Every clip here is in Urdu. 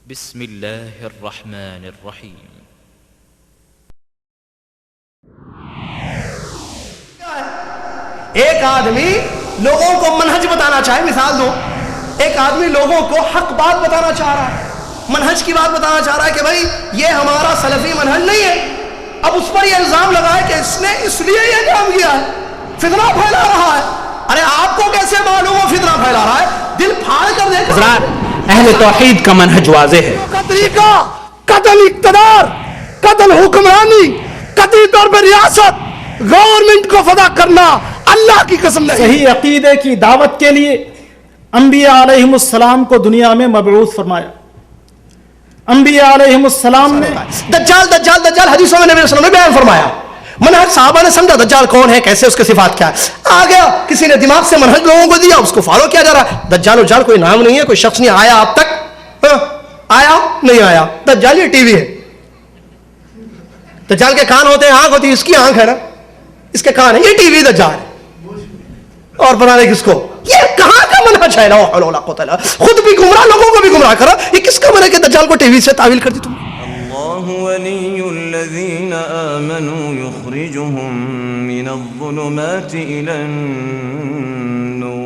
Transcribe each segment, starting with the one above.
بسم اللہ الرحمن الرحیم. ایک آدمی لوگوں کو منہج بتانا چاہے، مثال دو، ایک آدمی لوگوں کو حق بات بتانا چاہ رہا ہے، منہج کی بات بتانا چاہ رہا ہے کہ بھائی یہ ہمارا سلفی منہج نہیں ہے. اب اس پر یہ الزام لگا ہے کہ اس نے اس لیے یہ کام کیا ہے، فتنہ پھیلا رہا ہے. ارے آپ کو کیسے معلوم ہو فتنہ پھیلا رہا ہے؟ دل پھاڑ کر دیکھو. حضرات، اہل توحید کا منہج واضح ہے. کا طریقہ قتل اقتدار، قتل حکمرانی، قطعی طور پر ریاست، گورنمنٹ کو فدا کرنا اللہ کی قسم نہیں. صحیح عقیدے کی دعوت کے لیے انبیاء علیہم السلام کو دنیا میں مبعوث فرمایا. انبیاء علیہم السلام نے دجال دجال دجال حدیثوں میں نبی صلی اللہ علیہ وسلم نے بیان فرمایا. منہج صحابہ نے سمجھا دجال کون ہے، کیسے، اس کے صفات کیا ہے. آ گیا کسی نے دماغ سے منہج لوگوں کو دیا، اس کو فالو کیا جا رہا ہے. دجال وجال کوئی نام نہیں ہے، کوئی شخص نہیں آیا اب تک. آیا نہیں آیا دجال، یہ ٹی وی ہے. دجال کے کان ہوتے ہیں، آنکھ ہوتی ہے، اس کی آنکھ ہے نا، اس کے کان ہے، یہ ٹی وی دجال ہے. اور بنا دے کس کو؟ یہ کہاں کا منہج ہے؟ لا حول ولا قوت الا باللہ. خود بھی گمراہ، لوگوں کو بھی گمراہ کرا. یہ کس کا منہج ہے کہ دجال کو ٹی وی سے تعویل کر دی تم؟ اللہ ولی الذین آمنوا یخرجهم من الظلمات الى النور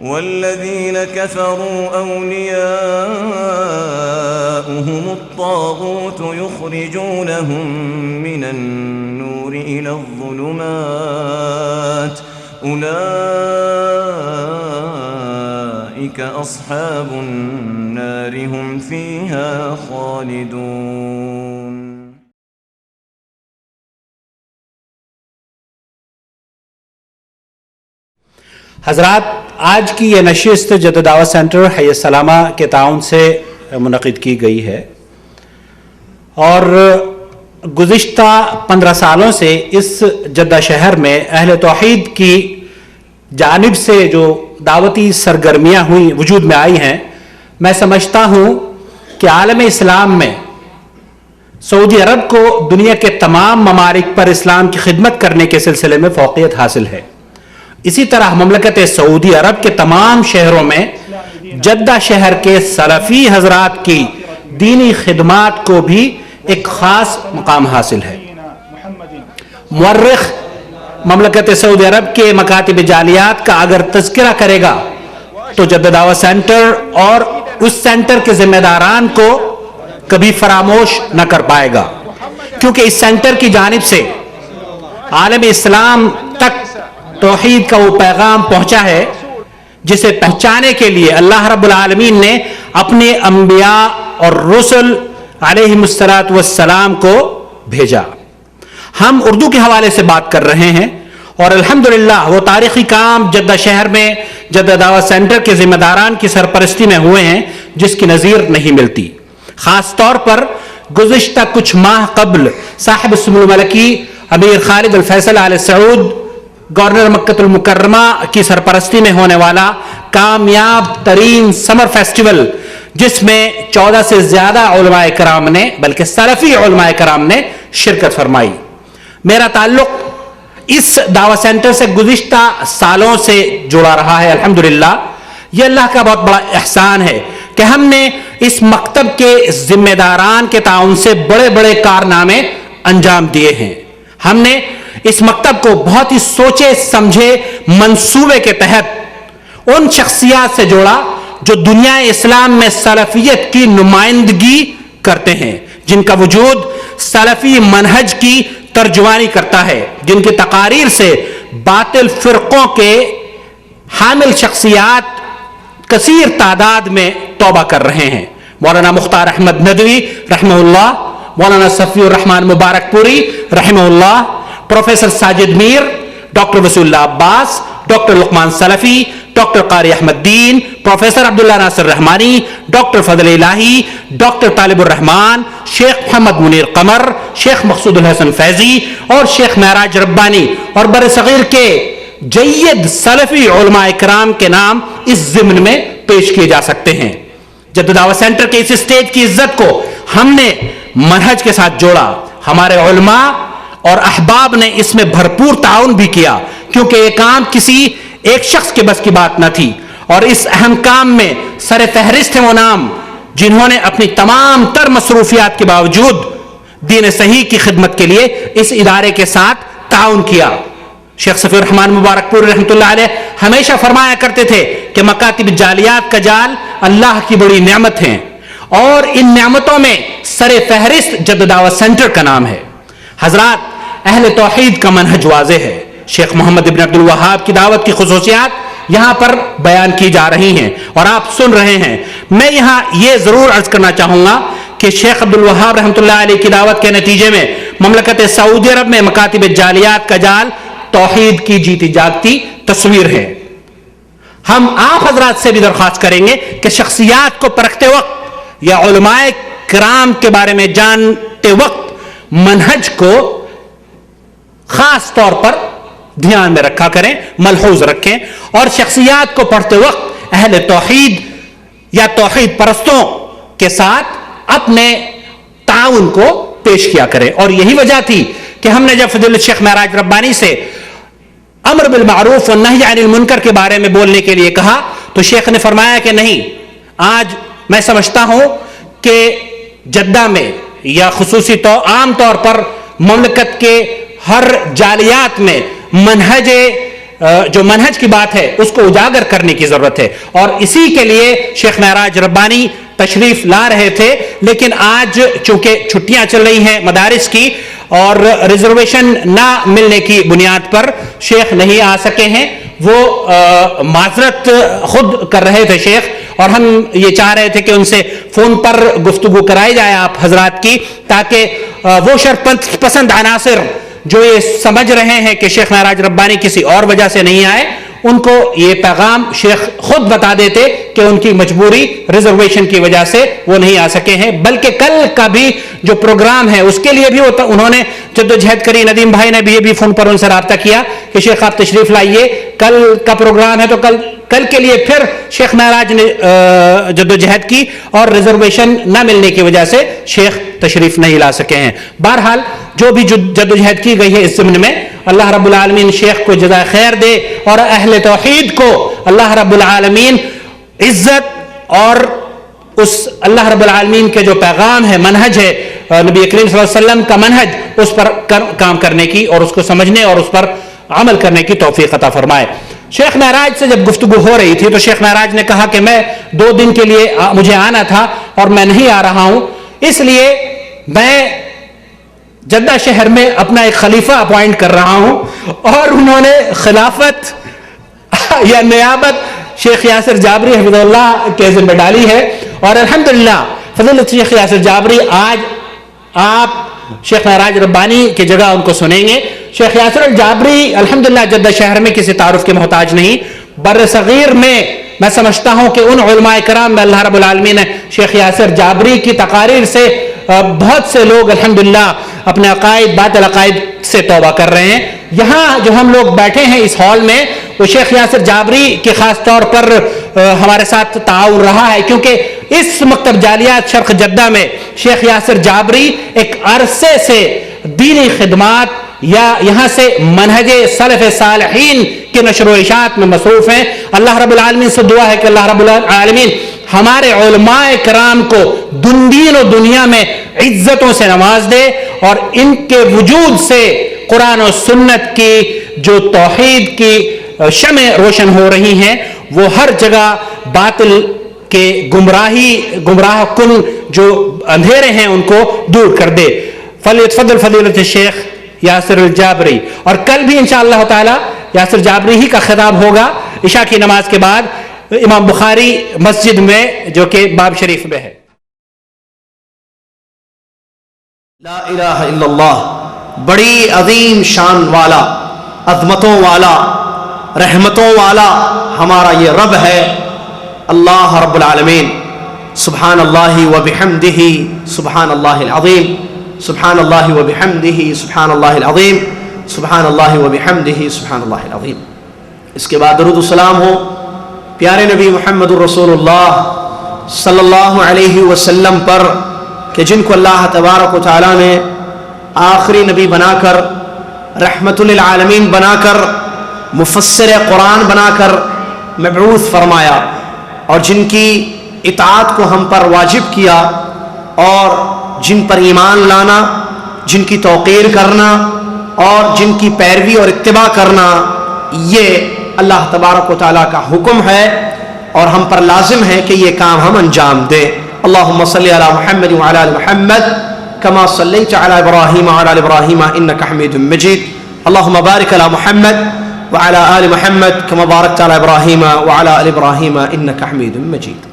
والذین کفروا اولیاؤهم الطاغوت یخرجونهم من النور الى الظلمات اولئک اصحاب النار هم فیہا خالدون. حضرات، آج کی یہ نشست جدہ دعوت سینٹر حی السلامہ کے تعاون سے منعقد کی گئی ہے، اور گزشتہ 15 سالوں سے اس جدہ شہر میں اہل توحید کی جانب سے جو دعوتی سرگرمیاں ہوئی وجود میں آئی ہیں، میں سمجھتا ہوں کہ عالم اسلام میں سعودی عرب کو دنیا کے تمام ممالک پر اسلام کی خدمت کرنے کے سلسلے میں فوقیت حاصل ہے. اسی طرح مملکت سعودی عرب کے تمام شہروں میں جدہ شہر کے سلفی حضرات کی دینی خدمات کو بھی ایک خاص مقام حاصل ہے. مورخ مملکت سعودی عرب کے مکاتب جعلیات کا اگر تذکرہ کرے گا تو جدہ دعوت سینٹر اور اس سینٹر کے ذمہ داران کو کبھی فراموش نہ کر پائے گا، کیونکہ اس سینٹر کی جانب سے عالم اسلام تک توحید کا وہ پیغام پہنچا ہے جسے پہنچانے کے لیے اللہ رب العالمین نے اپنے انبیاء اور رسل علیہم السلام کو بھیجا. ہم اردو کے حوالے سے بات کر رہے ہیں، اور الحمدللہ وہ تاریخی کام جدہ شہر میں جدہ دعوت سینٹر کے ذمہ داران کی سرپرستی میں ہوئے ہیں جس کی نظیر نہیں ملتی. خاص طور پر گزشتہ کچھ ماہ قبل صاحب السمو الملکی امیر خالد الفیصل آل سعود گورنر مکہ المکرمہ کی سرپرستی میں ہونے والا کامیاب ترین سمر فیسٹیول، جس میں 14 سے زیادہ علماء کرام نے، بلکہ سلفی علماء کرام نے شرکت فرمائی. میرا تعلق اس دعوت سینٹر سے گزشتہ سالوں سے جڑا رہا ہے. الحمدللہ یہ اللہ کا بہت بڑا احسان ہے کہ ہم نے اس مکتب کے ذمہ داران کے تعاون سے بڑے بڑے کارنامے انجام دیے ہیں. ہم نے اس مکتب کو بہت ہی سوچے سمجھے منصوبے کے تحت ان شخصیات سے جوڑا جو دنیا اسلام میں سلفیت کی نمائندگی کرتے ہیں، جن کا وجود سلفی منہج کی ترجمانی کرتا ہے، جن کی تقاریر سے باطل فرقوں کے حامل شخصیات کثیر تعداد میں توبہ کر رہے ہیں. مولانا مختار احمد ندوی رحمہ اللہ، مولانا صفی الرحمن مبارک پوری رحمہ اللہ، پروفیسر ساجد میر، ڈاکٹر وسیع اللہ عباس، ڈاکٹر لقمان سلفی، ڈاکٹر قاری احمد دین، پروفیسر عبداللہ ناصر رحمانی، ڈاکٹر فضل الہی، ڈاکٹر طالب الرحمان، شیخ محمد منیر قمر، شیخ مقصود الحسن فیضی اور شیخ معراج ربانی، اور بر صغیر کے جید سلفی علماء کرام کے نام اس ضمن میں پیش کیے جا سکتے ہیں. جدہ دعوت سینٹر کے اس اسٹیج کی عزت کو ہم نے منہج کے ساتھ جوڑا. ہمارے علماء اور احباب نے اس میں بھرپور تعاون بھی کیا، کیونکہ یہ کام کسی ایک شخص کے بس کی بات نہ تھی، اور اس اہم کام میں سر فہرست ہیں وہ نام جنہوں نے اپنی تمام تر مصروفیات کے باوجود دین صحیح کی خدمت کے لیے اس ادارے کے ساتھ تعاون کیا. شیخ صفی الرحمان مبارک پوری رحمۃ اللہ علیہ ہمیشہ فرمایا کرتے تھے کہ مکاتب جالیات کا جال اللہ کی بڑی نعمت ہیں، اور ان نعمتوں میں سر فہرست جد دعوت سینٹر کا نام ہے. حضرات، اہل توحید کا منہج واضح ہے. شیخ محمد ابن عبد الوہاب کی دعوت کی خصوصیات یہاں پر بیان کی جا رہی ہیں اور آپ سن رہے ہیں. میں یہاں یہ ضرور عرض کرنا چاہوں گا کہ شیخ عبد الوہاب رحمۃ اللہ علیہ کی دعوت کے نتیجے میں مملکت سعودی عرب میں مکاتب جالیات کا جال توحید کی جیتی جاگتی تصویر ہے. ہم آپ حضرات سے بھی درخواست کریں گے کہ شخصیات کو پرکھتے وقت یا علماء کرام کے بارے میں جانتے وقت منہج کو خاص طور پر دھیان میں رکھا کریں، ملحوظ رکھیں، اور شخصیات کو پڑھتے وقت اہل توحید یا توحید پرستوں کے ساتھ اپنے تعاون کو پیش کیا کریں. اور یہی وجہ تھی کہ ہم نے جب فضیلت شیخ معراج ربانی سے امر بالمعروف والنہی عن المنکر کے بارے میں بولنے کے لیے کہا تو شیخ نے فرمایا کہ نہیں، آج میں سمجھتا ہوں کہ جدہ میں یا خصوصی عام طور پر مملکت کے ہر جالیات میں جو منہج کی بات ہے اس کو اجاگر کرنے کی ضرورت ہے. اور اسی کے لیے شیخ معراج ربانی تشریف لا رہے تھے، لیکن آج چونکہ چھٹیاں چل رہی ہیں مدارس کی اور ریزرویشن نہ ملنے کی بنیاد پر شیخ نہیں آ سکے ہیں. وہ معذرت خود کر رہے تھے شیخ، اور ہم یہ چاہ رہے تھے کہ ان سے فون پر گفتگو کرائی جائے آپ حضرات کی، تاکہ وہ شرف پسند عناصر جو یہ سمجھ رہے ہیں کہ شیخ معراج ربانی کسی اور وجہ سے نہیں آئے، ان کو یہ پیغام شیخ خود بتا دیتے کہ ان کی مجبوری ریزرویشن کی وجہ سے وہ نہیں آ سکے ہیں. بلکہ کل کا بھی جو پروگرام ہے اس کے لیے بھی انہوں نے جدوجہد کری. ندیم بھائی نے بھی فون پر ان سے رابطہ کیا کہ شیخ آپ تشریف لائیے، کل کا پروگرام ہے. تو کل کے لیے پھر شیخ معراج نے جدوجہد کی اور ریزرویشن نہ ملنے کی وجہ سے شیخ تشریف نہیں لا سکے ہیں. بہرحال جو بھی جدوجہد کی گئی ہے اس ضمن میں اللہ رب العالمین شیخ کو جزائے خیر دے، اور اہل توحید کو اللہ رب العالمین عزت اور اس اللہ رب العالمین کے جو پیغام ہے، منہج ہے نبی کریم صلی اللہ علیہ وسلم کا منہج، اس پر کام کرنے کی اور اس کو سمجھنے اور اس پر عمل کرنے کی توفیق عطا فرمائے. شیخ معراج سے جب گفتگو ہو رہی تھی تو شیخ معراج نے کہا کہ میں 2 دن کے لیے مجھے آنا تھا اور میں نہیں آ رہا ہوں، اس لیے میں جدہ شہر میں اپنا ایک خلیفہ اپوائنٹ کر رہا ہوں. اور انہوں نے خلافت یا نیابت شیخ یاسر جابری حفظہ اللہ کے ذمہ ڈالی ہے. اور الحمدللہ فضیلت شیخ یاسر جابری، آج آپ شیخ معراج ربانی کی جگہ ان کو سنیں گے. شیخ یاسر الجابری الحمدللہ جدہ شہر میں کسی تعارف کے محتاج نہیں، بر صغیر میں سمجھتا ہوں کہ ان علماء کرام میں اللہ رب العالمین نے شیخ یاسر جابری کی تقاریر سے بہت سے لوگ الحمدللہ اپنے عقائد باطل عقائد سے توبہ کر رہے ہیں. یہاں جو ہم لوگ بیٹھے ہیں اس ہال میں، وہ شیخ یاسر جابری کے خاص طور پر ہمارے ساتھ تعاون رہا ہے، کیونکہ اس مکتب جالیات شرق جدہ میں شیخ یاسر جابری ایک عرصے سے دینی خدمات یا یہاں سے منہج سلف صالحین کے نشر و اشاعت میں مصروف ہیں. اللہ رب العالمین سے دعا ہے کہ اللہ رب العالمین ہمارے علماء کرام کو دین و دنیا میں عزتوں سے نواز دے، اور ان کے وجود سے قرآن و سنت کی جو توحید کی شمع روشن ہو رہی ہیں وہ ہر جگہ باطل کے گمراہ کن جو اندھیرے ہیں ان کو دور کر دے. فلیتفضل فضیلت الشیخ یاسر الجابری. اور کل بھی انشاءاللہ تعالی یاسر جابری ہی کا خطاب ہوگا عشاء کی نماز کے بعد امام بخاری مسجد میں، جو کہ باب شریف میں ہے. لا الہ الا اللہ، بڑی عظیم شان والا، عظمتوں والا، رحمتوں والا ہمارا یہ رب ہے اللہ رب العالمین. سبحان اللہ و بحمدہ سبحان اللہ العظیم، سبحان اللہ و بحمدہ سبحان اللہ العظیم، سبحان اللہ و بحمدہ سبحان اللہ العظیم. اس کے بعد درود السلام ہو پیارے نبی محمد الرسول اللہ صلی اللہ علیہ وسلم پر، کہ جن کو اللہ تبارک و تعالیٰ نے آخری نبی بنا کر، رحمت للعالمین بنا کر، مفسر قرآن بنا کر مبعوث فرمایا. اور جن کی اطاعت کو ہم پر واجب کیا اور جن پر ایمان لانا، جن کی توقیر کرنا اور جن کی پیروی اور اتباع کرنا، یہ اللہ تبارک و تعالیٰ کا حکم ہے اور ہم پر لازم ہے کہ یہ کام ہم انجام دیں۔ اللہم صلی علی محمد وعلی آل محمد کما صلیت علی ابراہیم وعلی آل ابراہیم انک حمید مجید۔ اللہم بارک علی محمد وعلی آل محمد کما بارکت علی ابراہیم وعلی آل ابراہیم انک حمید مجید۔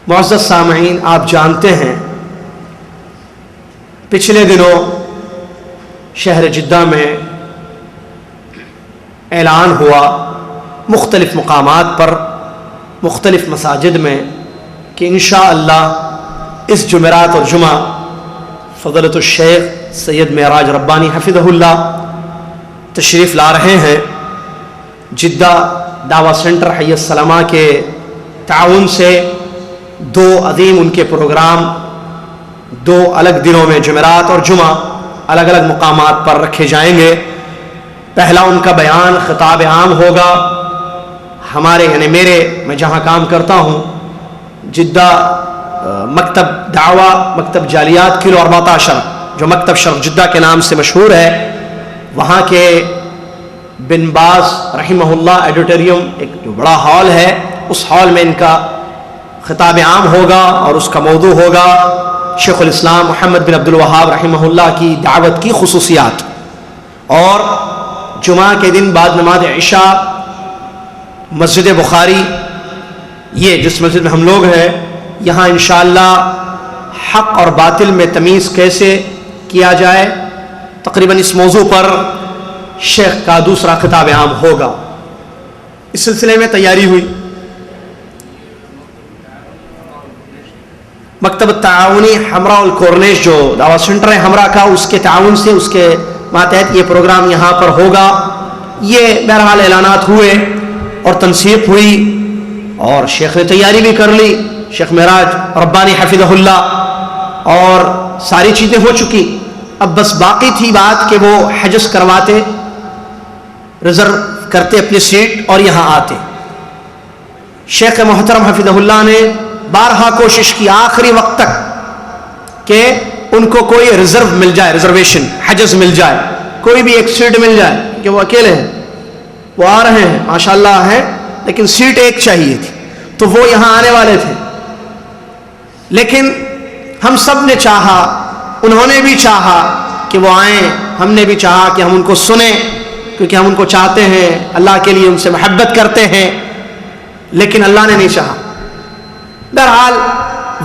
معزز سامعین، آپ جانتے ہیں پچھلے دنوں شہر جدہ میں اعلان ہوا مختلف مقامات پر، مختلف مساجد میں، کہ انشاءاللہ اس جمعرات اور جمعہ فضیلۃ الشیخ سید معراج ربانی حفظہ اللہ تشریف لا رہے ہیں۔ جدہ دعویٰ سینٹر حی السلامہ کے تعاون سے 2 عظیم ان کے پروگرام 2 الگ دنوں میں جمعرات اور جمعہ الگ الگ مقامات پر رکھے جائیں گے۔ پہلا ان کا بیان خطاب عام ہوگا ہمارے میں جہاں کام کرتا ہوں جدہ مکتب دعویٰ، مکتب جالیات کلو 14 جو مکتب شرف جدہ کے نام سے مشہور ہے، وہاں کے بن باز رحمہ اللہ ایڈیٹوریم ایک جو بڑا ہال ہے، اس ہال میں ان کا خطاب عام ہوگا اور اس کا موضوع ہوگا شیخ الاسلام محمد بن عبد الوہاب رحمہ اللہ کی دعوت کی خصوصیات۔ اور جمعہ کے دن بعد نماز عشاء مسجد بخاری، یہ جس مسجد میں ہم لوگ ہیں، یہاں انشاءاللہ حق اور باطل میں تمیز کیسے کیا جائے، تقریباً اس موضوع پر شیخ کا دوسرا خطاب عام ہوگا۔ اس سلسلے میں تیاری ہوئی۔ مکتب تعاونی ہمراہ الکورنیش جو دعویٰ سینٹر ہے ہمراہ کا، اس کے تعاون سے اس کے ماتحت یہ پروگرام یہاں پر ہوگا۔ یہ بہرحال اعلانات ہوئے اور تنسیق ہوئی اور شیخ نے تیاری بھی کر لی، شیخ معراج ربانی حفظہ اللہ، اور ساری چیزیں ہو چکی۔ اب بس باقی تھی بات کہ وہ حجز کرواتے، ریزرو کرتے اپنی سیٹ اور یہاں آتے۔ شیخ محترم حفظہ اللہ نے بارہا کوشش کی آخری وقت تک کہ ان کو کوئی ریزرو مل جائے، ریزرویشن حجز مل جائے، کوئی بھی ایک سیٹ مل جائے، کہ وہ اکیلے ہیں، وہ آ رہے ہیں ماشاءاللہ ہیں، لیکن سیٹ ایک چاہیے تھی، تو وہ یہاں آنے والے تھے۔ لیکن ہم سب نے چاہا، انہوں نے بھی چاہا کہ وہ آئیں، ہم نے بھی چاہا کہ ہم ان کو سنیں، کیونکہ ہم ان کو چاہتے ہیں، اللہ کے لیے ان سے محبت کرتے ہیں، لیکن اللہ نے نہیں چاہا۔ بہرحال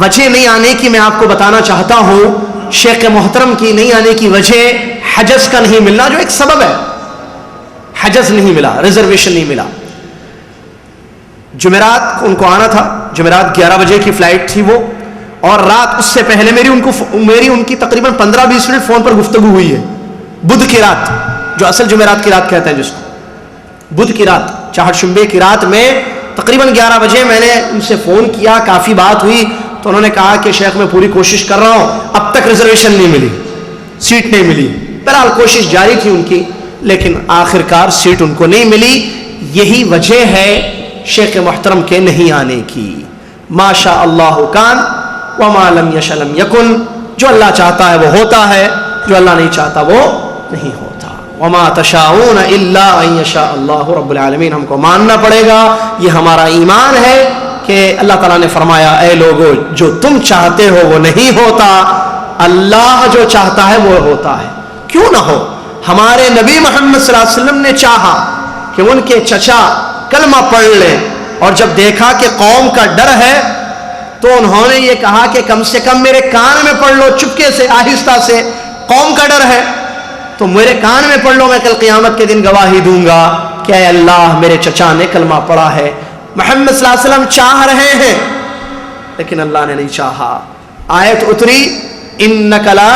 وجہ نہیں آنے کی میں آپ کو بتانا چاہتا ہوں، شیخ محترم کی نہیں آنے کی وجہ حجز کا نہیں ملنا، جو ایک سبب ہے، حجز نہیں ملا، ریزرویشن نہیں ملا۔ جمعرات ان کو آنا تھا، جمعرات 11 بجے کی فلائٹ تھی وہ، اور رات اس سے پہلے میری ان کی تقریباً 15-20 منٹ فون پر گفتگو ہوئی ہے، بدھ کی رات، جو اصل جمعرات کی رات کہتے ہیں جس کو، بدھ کی رات، چاہت شنبے کی رات میں تقریباً 11 بجے میں نے ان سے فون کیا، کافی بات ہوئی، تو انہوں نے کہا کہ شیخ میں پوری کوشش کر رہا ہوں، اب تک ریزرویشن نہیں ملی، سیٹ نہیں ملی۔ بہرحال کوشش جاری تھی ان کی، لیکن آخر کار سیٹ ان کو نہیں ملی۔ یہی وجہ ہے شیخ محترم کے نہیں آنے کی۔ ما شاء اللہ کان وما لم یشأ لم یکن، جو اللہ چاہتا ہے وہ ہوتا ہے، جو اللہ نہیں چاہتا وہ نہیں ہوتا۔ وما تشاءون الا ان یشاء اللہ رب العالمین، ہم کو ماننا پڑے گا، یہ ہمارا ایمان ہے کہ اللہ تعالیٰ نے فرمایا اے لوگو جو تم چاہتے ہو وہ نہیں ہوتا، اللہ جو چاہتا ہے وہ ہوتا ہے۔ کیوں نہ ہو، ہمارے نبی محمد صلی اللہ علیہ وسلم نے چاہا کہ ان کے چچا کلمہ پڑھ لیں، اور جب دیکھا کہ قوم کا ڈر ہے تو انہوں نے یہ کہا کہ کم سے کم میرے کان میں پڑھ لو، چپکے سے، آہستہ سے، قوم کا ڈر ہے تو میرے کان میں پڑھ لو، میں کل قیامت کے دن گواہی دوں گا کہ اے اللہ میرے چچا نے کلمہ پڑھا ہے۔ محمد صلی اللہ علیہ وسلم چاہ رہے ہیں لیکن اللہ نے نہیں چاہا۔ آیت اتری انک لا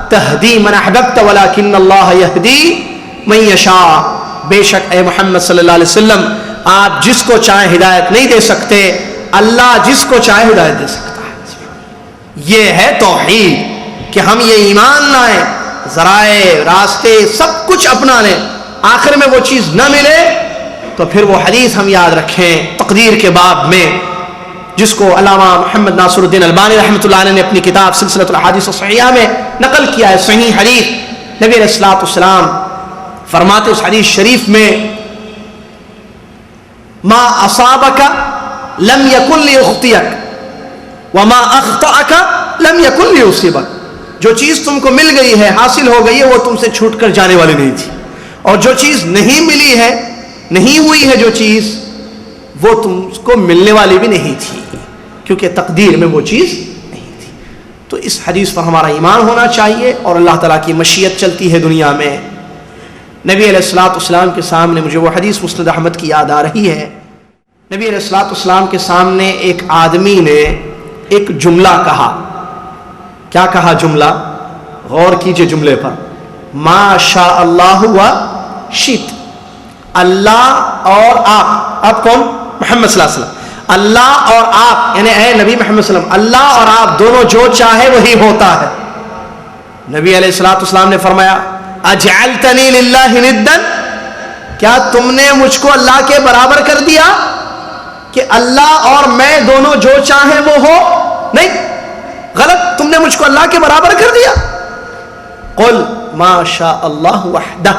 تہدی من احببت ولکن اللہ یہدی من یشاء، بے شک اے محمد صلی اللہ علیہ وسلم آپ جس کو چاہیں ہدایت نہیں دے سکتے، اللہ جس کو چاہے ہدایت دے سکتا ہے۔ یہ ہے توحید کہ ہم یہ ایمان لائیں، ذرائع راستے سب کچھ اپنا لیں، آخر میں وہ چیز نہ ملے تو پھر وہ حدیث ہم یاد رکھیں تقدیر کے باب میں، جس کو علامہ محمد ناصر الدین البانی رحمۃ اللہ علیہ نے اپنی کتاب سلسلۃ الحادیث الصحیحہ میں نقل کیا ہے، صحیح حدیث۔ نبی علیہ الصلوۃ والسلام فرماتے اس حدیث شریف میں، ما اصابک لم یکن لیخطئک وما اخطأک لم یکن لیصیبک، جو چیز تم کو مل گئی ہے، حاصل ہو گئی ہے، وہ تم سے چھوٹ کر جانے والی نہیں تھی، اور جو چیز نہیں ملی ہے، نہیں ہوئی ہے جو چیز، وہ تم کو ملنے والی بھی نہیں تھی، کیونکہ تقدیر میں وہ چیز نہیں تھی۔ تو اس حدیث پر ہمارا ایمان ہونا چاہیے، اور اللہ تعالیٰ کی مشیت چلتی ہے دنیا میں۔ نبی علیہ الصلوۃ والسلام کے سامنے مجھے وہ حدیث مسند احمد کی یاد آ رہی ہے، نبی علیہ الصلوۃ والسلام کے سامنے ایک آدمی نے ایک جملہ کہا۔ کیا کہا جملہ؟ غور کیجئے جملے پر، ما شاء اللہ و شئت، اللہ اور آپ کون؟ محمد صلی اللہ علیہ وسلم، اللہ اور آپ یعنی اے نبی محمد صلی اللہ علیہ وسلم، اللہ اور آپ دونوں جو چاہے وہی ہوتا ہے۔ نبی علیہ الصلوۃ والسلام نے فرمایا، اجعلتنی للہ ندا، کیا تم نے مجھ کو اللہ کے برابر کر دیا کہ اللہ اور میں دونوں جو چاہیں وہ ہو؟ نہیں، غلط، تم نے مجھ کو اللہ کے برابر کر دیا۔ قل ما شاء اللہ وحدہ،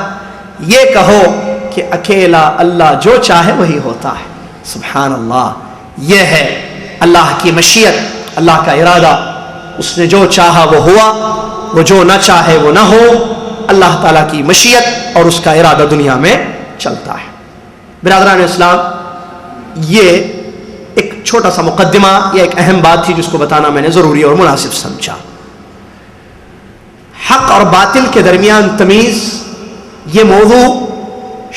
یہ کہو کہ اکیلا اللہ جو چاہے وہی ہوتا ہے۔ سبحان اللہ، یہ ہے اللہ کی مشیت، اللہ کا ارادہ، اس نے جو چاہا وہ ہوا، وہ جو نہ چاہے وہ نہ ہو۔ اللہ تعالیٰ کی مشیت اور اس کا ارادہ دنیا میں چلتا ہے۔ برادران اسلام، یہ ایک چھوٹا سا مقدمہ یا ایک اہم بات تھی جس کو بتانا میں نے ضروری اور مناسب سمجھا۔ حق اور باطل کے درمیان تمیز، یہ موضوع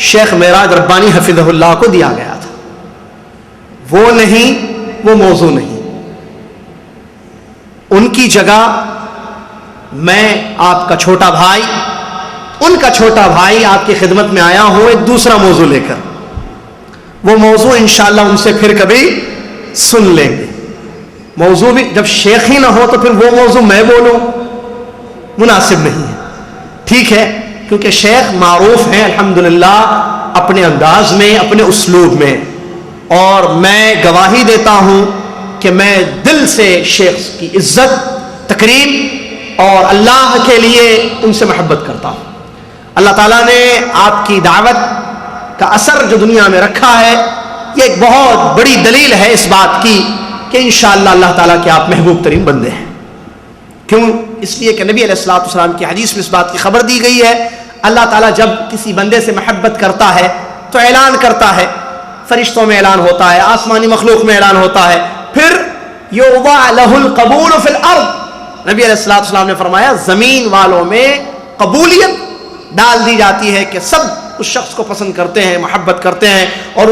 شیخ معراج ربانی حفظہ اللہ کو دیا گیا تھا، وہ نہیں، وہ موضوع نہیں۔ ان کی جگہ میں آپ کا چھوٹا بھائی، ان کا چھوٹا بھائی آپ کی خدمت میں آیا ہوں ایک دوسرا موضوع لے کر۔ وہ موضوع انشاءاللہ ان سے پھر کبھی سن لیں گے۔ موضوع بھی جب شیخ ہی نہ ہو تو پھر وہ موضوع میں بولوں مناسب نہیں ہے، ٹھیک ہے، کیونکہ شیخ معروف ہیں الحمدللہ اپنے انداز میں، اپنے اسلوب میں، اور میں گواہی دیتا ہوں کہ میں دل سے شیخ کی عزت، تکریم اور اللہ کے لیے ان سے محبت کرتا ہوں۔ اللہ تعالیٰ نے آپ کی دعوت کا اثر جو دنیا میں رکھا ہے، یہ ایک بہت بڑی دلیل ہے اس بات کی کہ انشاءاللہ اللہ تعالیٰ کے آپ محبوب ترین بندے ہیں۔ کیوں؟ اس لیے کہ نبی علیہ الصلوۃ والسلام کی حدیث میں اس بات کی خبر دی گئی ہے، اللہ تعالیٰ جب کسی بندے سے محبت کرتا ہے تو اعلان کرتا ہے، فرشتوں میں اعلان ہوتا ہے، آسمانی مخلوق میں اعلان ہوتا ہے، پھر یوضع لہ القبول فی الارض، نبی علیہ الصلوۃ والسلام نے فرمایا زمین والوں میں قبولیت ڈال دی جاتی ہے کہ سب اس شخص کو پسند کرتے ہیں، محبت کرتے ہیں اور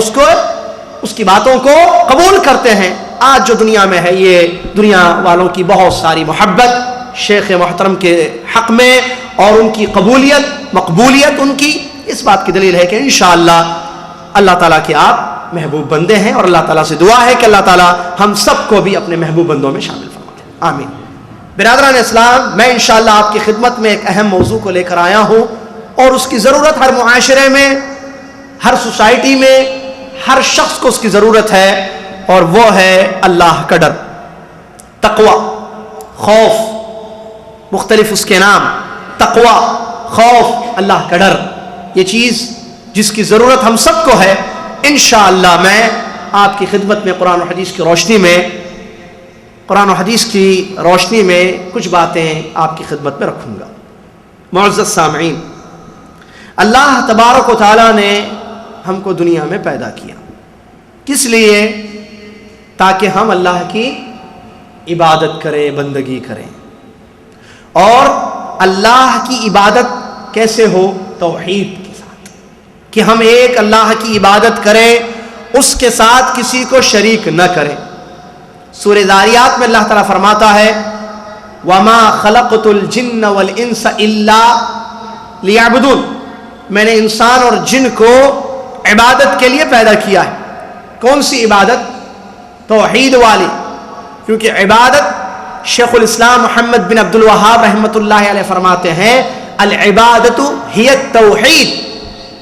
اس کی باتوں کو قبول کرتے ہیں۔ آج جو دنیا میں ہے، یہ دنیا والوں کی بہت ساری محبت شیخ محترم کے حق میں اور ان کی قبولیت، مقبولیت ان کی، اس بات کی دلیل ہے کہ انشاءاللہ اللہ تعالیٰ کے آپ محبوب بندے ہیں، اور اللہ تعالیٰ سے دعا ہے کہ اللہ تعالیٰ ہم سب کو بھی اپنے محبوب بندوں میں شامل فرمائے، آمین۔ برادران اسلام، میں انشاءاللہ آپ کی خدمت میں ایک اہم موضوع کو لے کر آیا ہوں، اور اس کی ضرورت ہر معاشرے میں، ہر سوسائٹی میں، ہر شخص کو اس کی ضرورت ہے، اور وہ ہے اللہ کا ڈر، تقوی، خوف، مختلف اس کے نام، تقوی، خوف، اللہ کا ڈر، یہ چیز جس کی ضرورت ہم سب کو ہے۔ انشاءاللہ میں آپ کی خدمت میں قرآن و حدیث کی روشنی میں کچھ باتیں آپ کی خدمت میں رکھوں گا۔ معزز سامعین، اللہ تبارک و تعالیٰ نے ہم کو دنیا میں پیدا کیا، کس لیے؟ تاکہ ہم اللہ کی عبادت کریں، بندگی کریں، اور اللہ کی عبادت کیسے ہو؟ توحید کے ساتھ، کہ ہم ایک اللہ کی عبادت کریں، اس کے ساتھ کسی کو شریک نہ کریں۔ سورہ ذاریات میں اللہ تعالیٰ فرماتا ہے وَمَا خَلَقْتُ الْجِنَّ وَالْإِنسَ إِلَّا لِيَعْبُدُونَ، میں نے انسان اور جن کو عبادت کے لیے پیدا کیا ہے۔ کون سی عبادت؟ توحید والی، کیونکہ عبادت شیخ الاسلام محمد بن عبد الوہاب رحمۃ اللہ علیہ فرماتے ہیں العبادت ہی التوحید،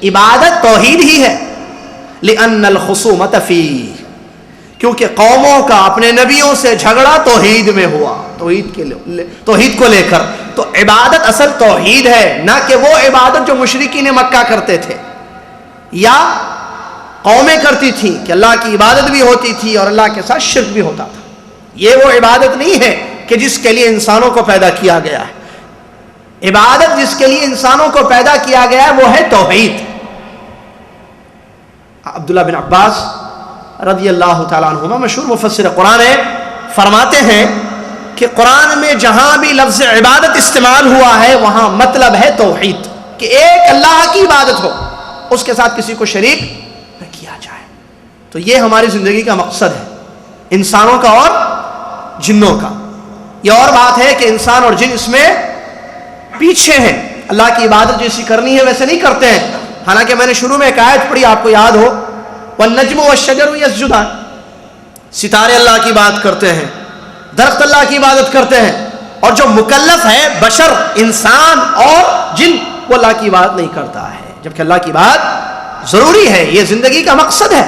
عبادت توحید ہی ہے، لأن الخصومة فيه، کیونکہ قوموں کا اپنے نبیوں سے جھگڑا توحید میں ہوا، توحید کو لے کر. تو عبادت اصل توحید ہے، نہ کہ وہ عبادت جو مشرکین مکہ کرتے تھے یا قومیں کرتی تھیں کہ اللہ کی عبادت بھی ہوتی تھی اور اللہ کے ساتھ شرک بھی ہوتا تھا. یہ وہ عبادت نہیں ہے کہ جس کے لیے انسانوں کو پیدا کیا گیا ہے. عبادت جس کے لیے انسانوں کو پیدا کیا گیا ہے وہ ہے توحید. عبداللہ بن عباس رضی اللہ تعالیٰ عنہما مشہور مفسر قرآن ہے، فرماتے ہیں کہ قرآن میں جہاں بھی لفظ عبادت استعمال ہوا ہے وہاں مطلب ہے توحید، کہ ایک اللہ کی عبادت ہو، اس کے ساتھ کسی کو شریک نہ کیا جائے. تو یہ ہماری زندگی کا مقصد ہے، انسانوں کا اور جنوں کا. یہ اور بات ہے کہ انسان اور جن اس میں پیچھے ہیں، اللہ کی عبادت جیسی کرنی ہے ویسے نہیں کرتے ہیں. حالانکہ میں نے شروع میں ایک آیت پڑھی، آپ کو یاد ہو، وَالنَّجْمُ وَالشَّجَرُ يَسْجُدَانِ، ستارے اللہ کی عبادت کرتے ہیں، درخت اللہ کی عبادت کرتے ہیں، اور جو مکلف ہے بشر انسان اور جن وہ اللہ کی عبادت نہیں کرتا ہے، جبکہ اللہ کی عبادت ضروری ہے، یہ زندگی کا مقصد ہے.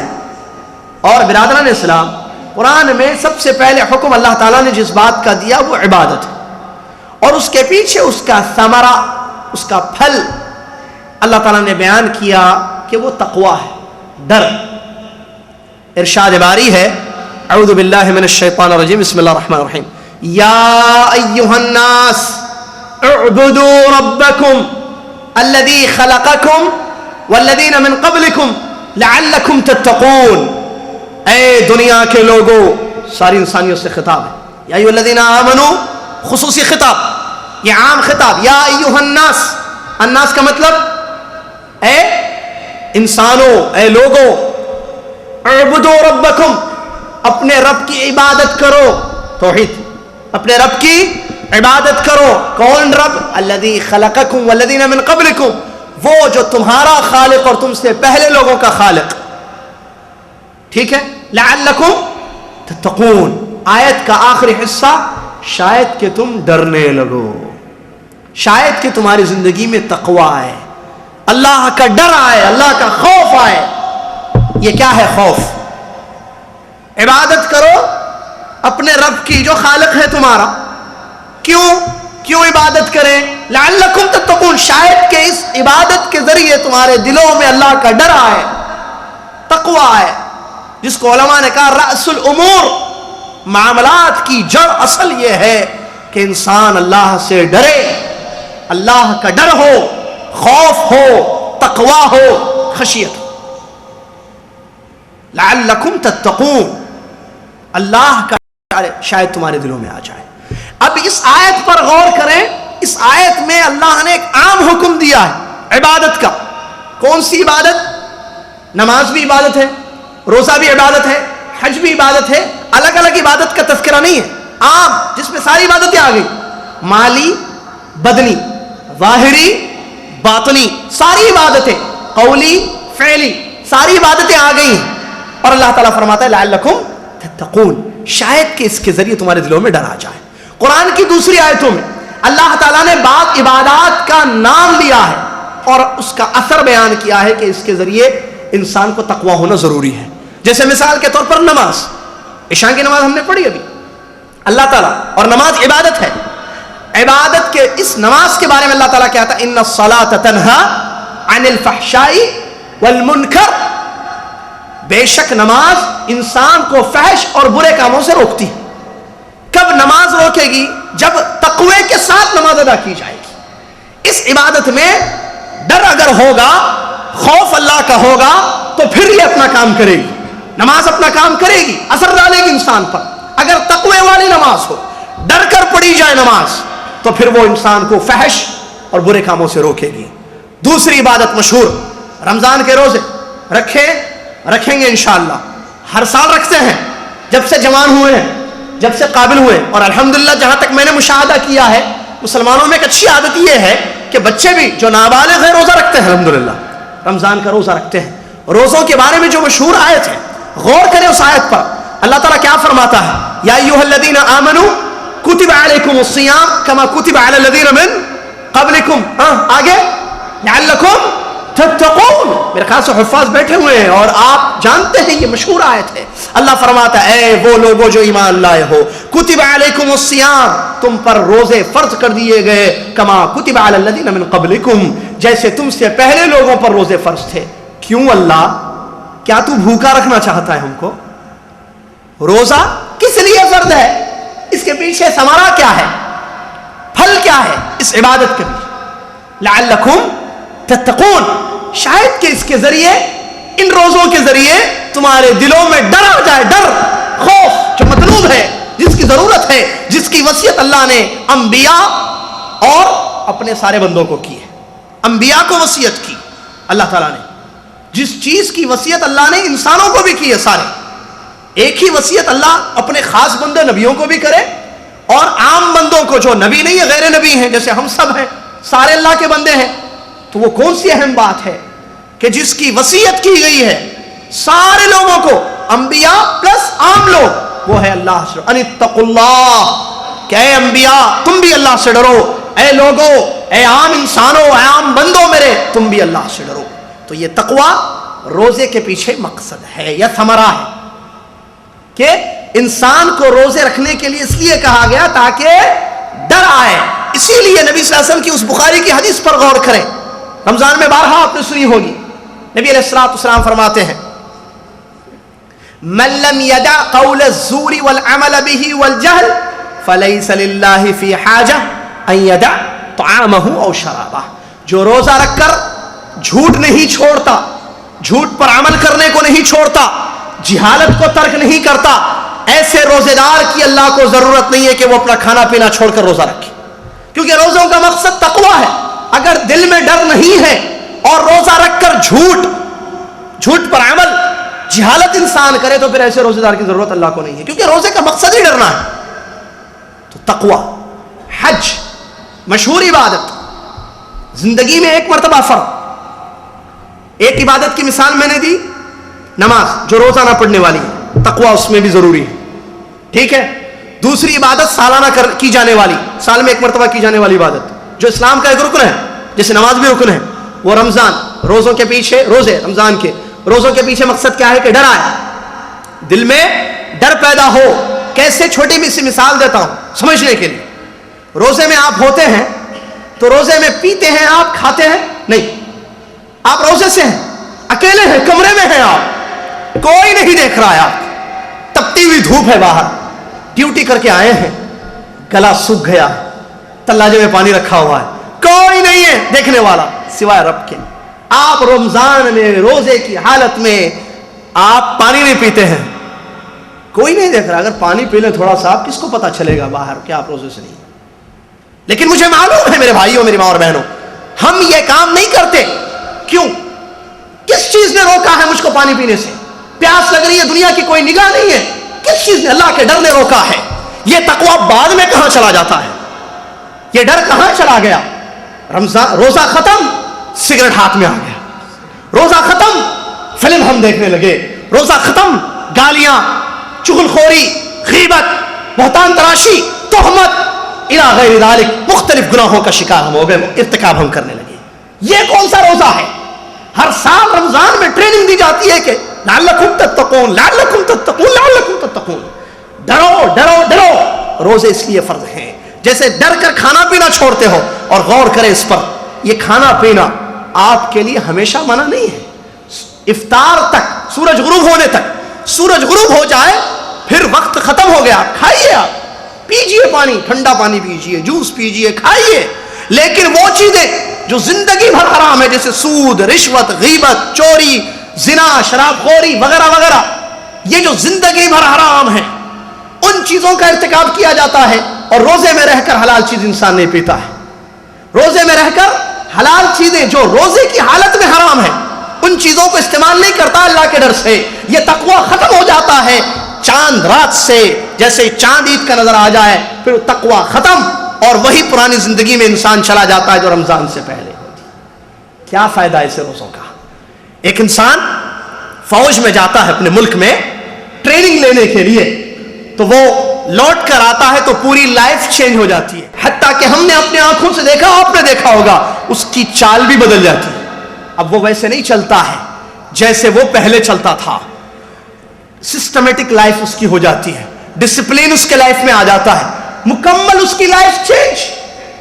اور برادران اسلام، قرآن میں سب سے پہلے حکم اللہ تعالیٰ نے جس بات کا دیا وہ عبادت ہے، اور اس کے پیچھے اس کا ثمرہ، اس کا پھل اللہ تعالیٰ نے بیان کیا کہ وہ تقوی ہے، ڈر. ارشاد باری ہے، اعوذ باللہ من الشیطان الرجیم، بسم اللہ الرحمن الرحیم، یا ایہا الناس اعبدوا ربکم الذی خلقکم والذین من قبلکم لعلکم تتقون. اے دنیا کے لوگوں، ساری انسانیت سے خطاب ہے، یا ایھا الذین آمنوا خصوصی خطاب، یہ عام خطاب. یا ایھا الناس، الناس کا مطلب اے انسانوں، اے لوگوں، اعبدوا ربکم، اپنے رب کی عبادت کرو، توحید، اپنے رب کی عبادت کرو. کون رب؟ الذی خلقکم والذین من قبلکم، وہ جو تمہارا خالق اور تم سے پہلے لوگوں کا خالق. ٹھیک ہے، لعلکم تتقون، آیت کا آخری حصہ، شاید کہ تم ڈرنے لگو، شاید کہ تمہاری زندگی میں تقوی آئے، اللہ کا ڈر آئے، اللہ کا خوف آئے. یہ کیا ہے خوف؟ عبادت کرو اپنے رب کی جو خالق ہے تمہارا. کیوں عبادت کریں؟ لعلکم تتقون، شاید کہ اس عبادت کے ذریعے تمہارے دلوں میں اللہ کا ڈر آئے، تقوی آئے، جس کو علماء نے کہا رأس الامور، معاملات کی جڑ اصل یہ ہے کہ انسان اللہ سے ڈرے، اللہ کا ڈر ہو، خوف ہو، تقوی ہو، خشیت ہو. لعلکم تتقون، اللہ کا شاید تمہارے دلوں میں آ جائے. اب اس آیت پر غور کریں. اس آیت میں اللہ نے ایک عام حکم دیا ہے عبادت کا. کون سی عبادت؟ نماز بھی عبادت ہے، روزہ بھی عبادت ہے، حج بھی عبادت ہے. الگ الگ عبادت کا تذکرہ نہیں ہے، عام، جس میں ساری عبادتیں آ گئی، مالی، بدنی، ظاہری، باطنی، ساری عبادتیں، قولی، فعلی، ساری عبادتیں آ گئی ہیں. اور اللہ تعالیٰ فرماتا ہے لعلکم تتقون، شاید کہ اس کے ذریعے تمہارے دلوں میں ڈر آ جائے. قرآن کی دوسری آیتوں میں اللہ تعالیٰ نے بعض عبادات کا نام لیا ہے اور اس کا اثر بیان کیا ہے کہ اس کے ذریعے انسان کو تقوی ہونا ضروری ہے. جیسے مثال کے طور پر نماز، عشاء کی نماز ہم نے پڑھی ابھی، اللہ تعالیٰ، اور نماز عبادت ہے. عبادت کے اس نماز کے بارے میں اللہ تعالیٰ کہتا ہے ان الصلاۃ تنہی عن الفحشاء والمنکر، بے شک نماز انسان کو فحش اور برے کاموں سے روکتی ہے. کب نماز روکے گی؟ جب تقوی کے ساتھ نماز ادا کی جائے گی. اس عبادت میں ڈر اگر ہوگا، خوف اللہ کا ہوگا، تو پھر یہ اپنا کام کرے گی، نماز اپنا کام کرے گی، اثر ڈالے گی انسان پر. اگر تقوی والی نماز ہو، ڈر کر پڑھی جائے نماز، تو پھر وہ انسان کو فحش اور برے کاموں سے روکے گی. دوسری عبادت مشہور، رمضان کے روزے رکھیں گے انشاءاللہ، ہر سال رکھتے ہیں جب سے جوان ہوئے ہیں، جب سے قابل ہوئے. اور الحمدللہ جہاں تک میں نے مشاہدہ کیا ہے، مسلمانوں میں ایک اچھی عادت یہ ہے کہ بچے بھی جو نابالغ ہیں روزہ رکھتے ہیں، الحمدللہ رمضان کا روزہ رکھتے ہیں. روزوں کے بارے میں جو مشہور آیت ہے، غور کریں اس آیت پر. اللہ تعالیٰ کیا فرماتا ہے؟ یا ایھا الذین آمنوا کتب علیکم الصیام کما کتب علی الذین من قبلکم. آگے لعلکم تتقون. میرے خیال سے حفاظ بیٹھے ہوئے ہیں اور آپ جانتے ہیں یہ مشہور آیت ہے. اللہ فرماتا ہے اے وہ لوگوں جو ایمان لائے ہو, کتب علیکم الصیام, تم پر روزے فرض کر دیے گئے, کما کتب علی الذین من قبلکم, جیسے تم سے پہلے لوگوں پر روزے فرض تھے. کیوں اللہ؟ کیا تو بھوکا رکھنا چاہتا ہے ہم کو؟ روزہ کس لیے فرض ہے؟ اس کے پیچھے ثمرہ کیا ہے, پھل کیا ہے اس عبادت کے پیچھے؟ لعلکم تتقون, شاید کہ اس کے ذریعے, ان روزوں کے ذریعے تمہارے دلوں میں ڈر آ جائے, ڈر, خوف جو مطلوب ہے, جس کی ضرورت ہے, جس کی وصیت اللہ نے انبیاء اور اپنے سارے بندوں کو کی ہے. انبیاء کو وصیت کی اللہ تعالیٰ نے, جس چیز کی وصیت اللہ نے انسانوں کو بھی کی ہے سارے. ایک ہی وصیت اللہ اپنے خاص بندے نبیوں کو بھی کرے, اور عام بندوں کو جو نبی نہیں ہے, غیر نبی ہیں, جیسے ہم سب ہیں, سارے اللہ کے بندے ہیں. تو وہ کون سی اہم بات ہے کہ جس کی وصیت کی گئی ہے سارے لوگوں کو, انبیاء پلس عام لوگ, وہ ہے اللہ سے ان اتقوا اللہ, کہ اے انبیاء تم بھی اللہ سے ڈرو, اے لوگو, اے عام انسانوں, اے عام بندوں میرے, تم بھی اللہ سے ڈرو. تو یہ تقوی روزے کے پیچھے مقصد ہے یا ثمرہ ہے کہ انسان کو روزے رکھنے کے لیے اس لیے کہا گیا تاکہ ڈر آئے. اسی لیے نبی صلی اللہ علیہ وسلم کی اس بخاری کی حدیث پر غور کریں, رمضان میں بارہا آپ نے سنی ہوگی. نبی علیہ الصلوۃ والسلام فرماتے ہیں من لم يدع قول الزور والعمل به والجهل فليس لله في حاجة ان يدع طعامه او شرابه. جو روزہ رکھ کر جھوٹ نہیں چھوڑتا, جھوٹ پر عمل کرنے کو نہیں چھوڑتا, جہالت کو ترک نہیں کرتا, ایسے روزے دار کی اللہ کو ضرورت نہیں ہے کہ وہ اپنا کھانا پینا چھوڑ کر روزہ رکھے, کیونکہ روزوں کا مقصد تقوی ہے. اگر دل میں ڈر نہیں ہے اور روزہ رکھ کر جھوٹ پر عمل, جہالت انسان کرے, تو پھر ایسے روزے دار کی ضرورت اللہ کو نہیں ہے, کیونکہ روزے کا مقصد ہی ڈرنا ہے. تو تقوی. حج مشہور عبادت, زندگی میں ایک مرتبہ فرض. ایک عبادت کی مثال میں نے دی, نماز جو روزہ نہ پڑھنے والی ہے, تقوی اس میں بھی ضروری ہے, ٹھیک ہے. دوسری عبادت سالانہ کی جانے والی, سال میں ایک مرتبہ کی جانے والی عبادت جو اسلام کا ایک رکن ہے, جیسے نماز بھی رکن ہے, وہ رمضان. روزوں کے پیچھے, روزے رمضان کے روزوں کے پیچھے مقصد کیا ہے کہ ڈر آئے, دل میں ڈر پیدا ہو. کیسے؟ چھوٹی سی مثال دیتا ہوں سمجھنے کے لیے. روزے میں آپ ہوتے ہیں تو روزے میں پیتے ہیں آپ, کھاتے ہیں نہیں. آپ روزے سے ہیں, اکیلے ہیں, کمرے میں ہیں آپ, کوئی نہیں دیکھ رہا ہے, آپ تپتی ہوئی دھوپ ہے باہر, ڈیوٹی کر کے آئے ہیں, گلا سوکھ گیا, تلاجے میں پانی رکھا ہوا ہے, کوئی نہیں ہے دیکھنے والا سوائے رب کے. آپ رمضان میں روزے کی حالت میں آپ پانی نہیں پیتے ہیں, کوئی نہیں دیکھ رہا. اگر پانی پی لیں تھوڑا سا, آپ کس کو پتا چلے گا باہر کہ آپ روزے سے نہیں. لیکن مجھے معلوم ہے میرے بھائیوں, میری ماں اور بہنوں, ہم یہ کام نہیں کرتے. کیوں؟ کس چیز نے روکا ہے مجھ کو پانی پینے سے؟ پیاس لگ رہی ہے, دنیا کی کوئی نگاہ نہیں ہے, کس چیز نے, اللہ کے ڈر نے روکا ہے. یہ تقوی بعد میں کہاں چلا جاتا ہے, یہ ڈر کہاں چلا گیا؟ رمضان, روزہ ختم, سگریٹ ہاتھ میں آ گیا. روزہ ختم, فلم ہم دیکھنے لگے. روزہ ختم, گالیاں, چغلخوری, غیبت, بہتان تراشی, تہمت, الی غیر ذالک, مختلف گناہوں کا شکار ہم ہو گئے, ارتکاب ہم کرنے لگے. یہ کون سا روزہ ہے؟ ہر سال رمضان میں ٹریننگ دی جاتی ہے کہ لعلکم تتقون, لعلکم تتقون, لعلکم تتقون, ڈرو ڈرو ڈرو. روزے اس لیے فرض ہیں جیسے ڈر کر کھانا پینا چھوڑتے ہو. اور غور کریں اس پر, یہ کھانا پینا آپ کے لیے ہمیشہ منع نہیں ہے. افطار تک, سورج غروب ہونے تک, سورج غروب ہو جائے پھر وقت ختم ہو گیا, کھائیے, آپ پیجئے پانی, ٹھنڈا پانی پیجئے, جوس پیجئے, کھائیے. لیکن وہ چیزیں جو زندگی بھر حرام ہے, جیسے سود, رشوت, غیبت, چوری, زنا, شراب خوری وغیرہ وغیرہ, یہ جو زندگی بھر حرام ہے, ان چیزوں کا ارتکاب کیا جاتا ہے. اور روزے میں رہ کر حلال چیز انسان نہیں پیتا ہے. روزے میں رہ کر حلال چیزیں جو روزے کی حالت میں حرام ہے, ان چیزوں کو استعمال نہیں کرتا اللہ کے ڈر سے. یہ تقوی ختم ہو جاتا ہے چاند رات سے, جیسے چاند عید کا نظر آ جائے پھر تقوی ختم, اور وہی پرانی زندگی میں انسان چلا جاتا ہے جو رمضان سے پہلے ہوتی. کیا فائدہ ایسے روزوں کا؟ ایک انسان فوج میں جاتا ہے اپنے ملک میں ٹریننگ لینے کے لیے, تو وہ لوٹ کر آتا ہے تو پوری لائف چینج ہو جاتی ہے. حتیٰ کہ ہم نے اپنے آنکھوں سے دیکھا, آپ نے دیکھا ہوگا, اس کی چال بھی بدل جاتی ہے. اب وہ ویسے نہیں چلتا ہے جیسے وہ پہلے چلتا تھا. سسٹمیٹک لائف اس کی ہو جاتی ہے, ڈسپلین اس کے لائف میں آ جاتا ہے, مکمل اس کی لائف چینج.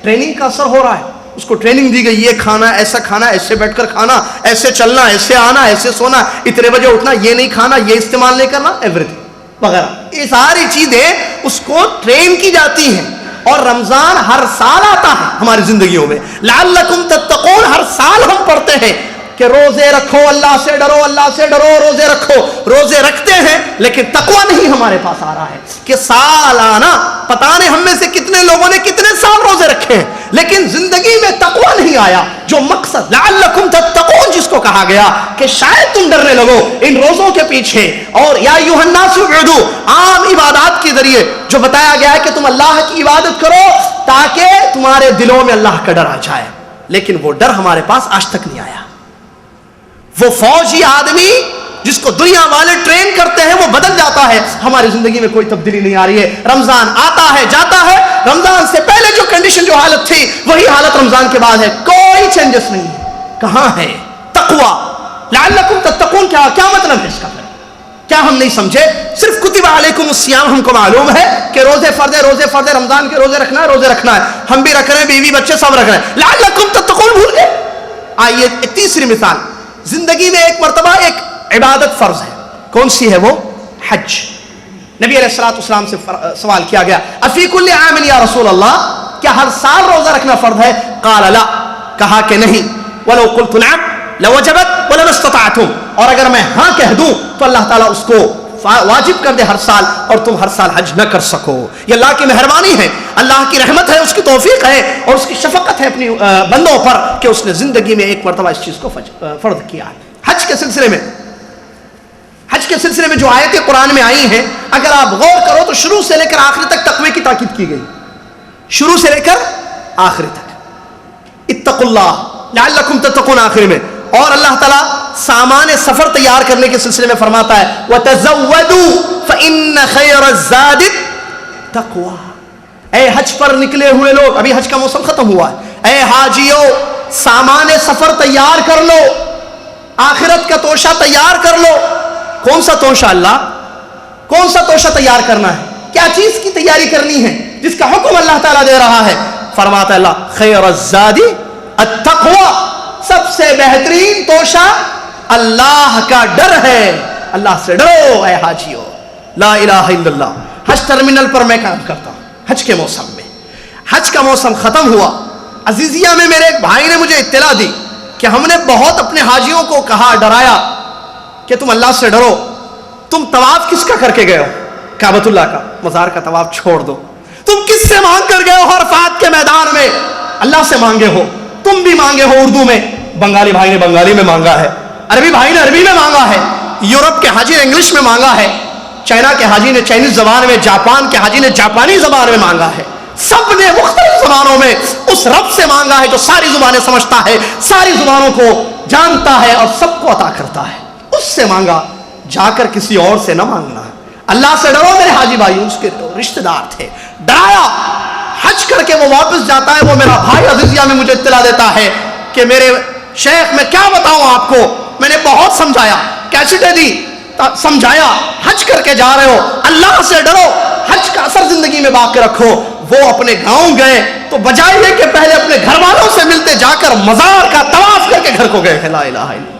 ٹریننگ کا اثر ہو رہا ہے, اس کو ٹریننگ دی گئی, یہ کھانا, ایسا کھانا, ایسے بیٹھ کر کھانا, ایسے چلنا, ایسے آنا, ایسے سونا, اتنے بجے اٹھنا, یہ نہیں کھانا, یہ استعمال نہیں کرنا, ایوری تھنگ وغیرہ. یہ ساری چیزیں اس کو ٹرین کی جاتی ہیں. اور رمضان ہر سال آتا ہے ہماری زندگیوں میں. لعلکم تتقون ہر سال ہم پڑھتے ہیں کہ روزے رکھو, اللہ سے ڈرو, اللہ سے ڈرو, روزے رکھو. روزے رکھتے ہیں لیکن تقوی نہیں ہمارے پاس آ رہا ہے کہ سالانہ پتہ نہیں ہم میں سے کتنے لوگوں نے کتنے سال روزے رکھے ہیں لیکن زندگی میں تقوی نہیں آیا. جو مقصد لعلکم تتقون جس کو کہا گیا کہ شاید تم ڈرنے لگو ان روزوں کے پیچھے, اور یا ایھا الناس اعبدوا عام عبادات کے ذریعے جو بتایا گیا ہے کہ تم اللہ کی عبادت کرو تاکہ تمہارے دلوں میں اللہ کا ڈر آ جائے. لیکن وہ ڈر ہمارے پاس آج تک نہیں آیا. وہ فوجی آدمی جس کو دنیا والے ٹرین کرتے ہیں وہ بدل جاتا ہے, ہماری زندگی میں کوئی تبدیلی نہیں آ رہی ہے. رمضان آتا ہے جاتا ہے, رمضان سے پہلے جو کنڈیشن جو حالت تھی وہی حالت رمضان کے بعد ہے, کوئی چینجز نہیں ہے. کہاں ہے تقوی؟ لعلکم تتقون کیا مطلب ہے اس کا؟ کیا ہم نہیں سمجھے؟ صرف کتب علیکم الصیام ہم کو معلوم ہے کہ روزے فرض ہے, روزے فرض ہے, رمضان کے روزے رکھنا ہے, روزے رکھنا ہے, ہم بھی رکھ رہے ہیں, بیوی بچے سب رکھ رہے ہیں. لعلکم تتقون بھول گئے. آئیے ایک تیسری مثال. زندگی میں ایک مرتبہ ایک عبادت فرض ہے, کون سی ہے وہ؟ حج. نبی علیہ الصلوۃ والسلام سے سوال کیا گیا افی کل عام یا رسول اللہ, کیا ہر سال روزہ رکھنا فرض ہے؟ قال لا, کہا کہ نہیں. ولو قلت نعم لوجبت ولما استطعتم, اور اگر میں ہاں کہہ دوں تو اللہ تعالیٰ اس کو واجب کر دے ہر سال اور تم ہر سال حج نہ کر سکو. یہ اللہ کی مہربانی ہے, اللہ کی رحمت ہے, اس کی توفیق ہے اور اس کی شفقت ہے اپنی بندوں پر کہ اس نے زندگی میں ایک مرتبہ اس چیز کو فرض کیا ہے. حج کے سلسلے میں جو آیتیں قرآن میں آئی ہیں اگر آپ غور کرو تو شروع سے لے کر آخر تک تقوی کی تاکید کی گئی, شروع سے لے کر آخر تک. اتقوا اللہ لعلکم تتقون آخر میں. اور اللہ تعالیٰ سامان سفر تیار کرنے کے سلسلے میں فرماتا ہے وَتَزَوَّدُوا فَإِنَّ خَيْرَ الزَّادِ التَّقْوَىٰ. اے حج پر نکلے ہوئے لوگ, ابھی حج کا موسم ختم ہوا ہے, اے حاجیوں سامان سفر تیار کر لو, آخرت کا توشہ تیار کر لو. کون سا توشہ اللہ؟ کون سا توشہ تیار کرنا ہے؟ کیا چیز کی تیاری کرنی ہے جس کا حکم اللہ تعالیٰ دے رہا ہے؟ فرماتا ہے اللہ خیر الزاد التقویٰ, سب سے بہترین توشہ اللہ کا ڈر ہے. اللہ سے ڈرو اے حاجیو. لا الہ الا اللہ. حج ٹرمینل پر میں کام کرتا ہوں حج کے موسم میں. حج کا موسم ختم ہوا, عزیزیہ میں میرے ایک بھائی نے مجھے اطلاع دی کہ ہم نے بہت اپنے حاجیوں کو کہا, ڈرایا کہ تم اللہ سے ڈرو. تم طواف کس کا کر کے گئے ہو؟ کعبۃ اللہ کا. مزار کا طواف چھوڑ دو. تم کس سے مانگ کر گئے ہو؟ عرفات کے میدان میں اللہ سے مانگے ہو. تم بھی مانگے ہو اردو میں, بنگالی بھائی نے بنگالی میں مانگا ہے, عربی بھائی نے عربی میں مانگا ہے, یورپ کے حاجی نے انگلش میں مانگا ہے, چائنا کے حاجی نے چائنیز زبان میں, جاپان کے حاجی نے جاپانی زبان میں مانگا ہے. سب نے مختلف زبانوں میں اس رب سے مانگا ہے جو ساری زبانیں سمجھتا ہے, ساری زبانوں کو جانتا ہے اور سب کو عطا کرتا ہے. اس سے مانگا, جا کر کسی اور سے نہ مانگنا. اللہ سے ڈرو میرے حاجی بھائی. اس کے رشتہ دار تھے, ڈرایا. حج کر کے وہ واپس جاتا ہے, وہ میرا بھائی عزیزیہ میں مجھے اطلاع دیتا ہے کہ میرے شیخ میں کیا بتاؤں آپ کو, میں نے بہت سمجھایا, کیسٹیں دی, سمجھایا, حج کر کے جا رہے ہو, اللہ سے ڈرو, حج کا اثر زندگی میں باقی رکھو. وہ اپنے گاؤں گئے تو بجائے یہ کہ پہلے اپنے گھر والوں سے ملتے جا کر مزار کا طواف کر کے گھر کو گئے. لا الہ الا اللہ.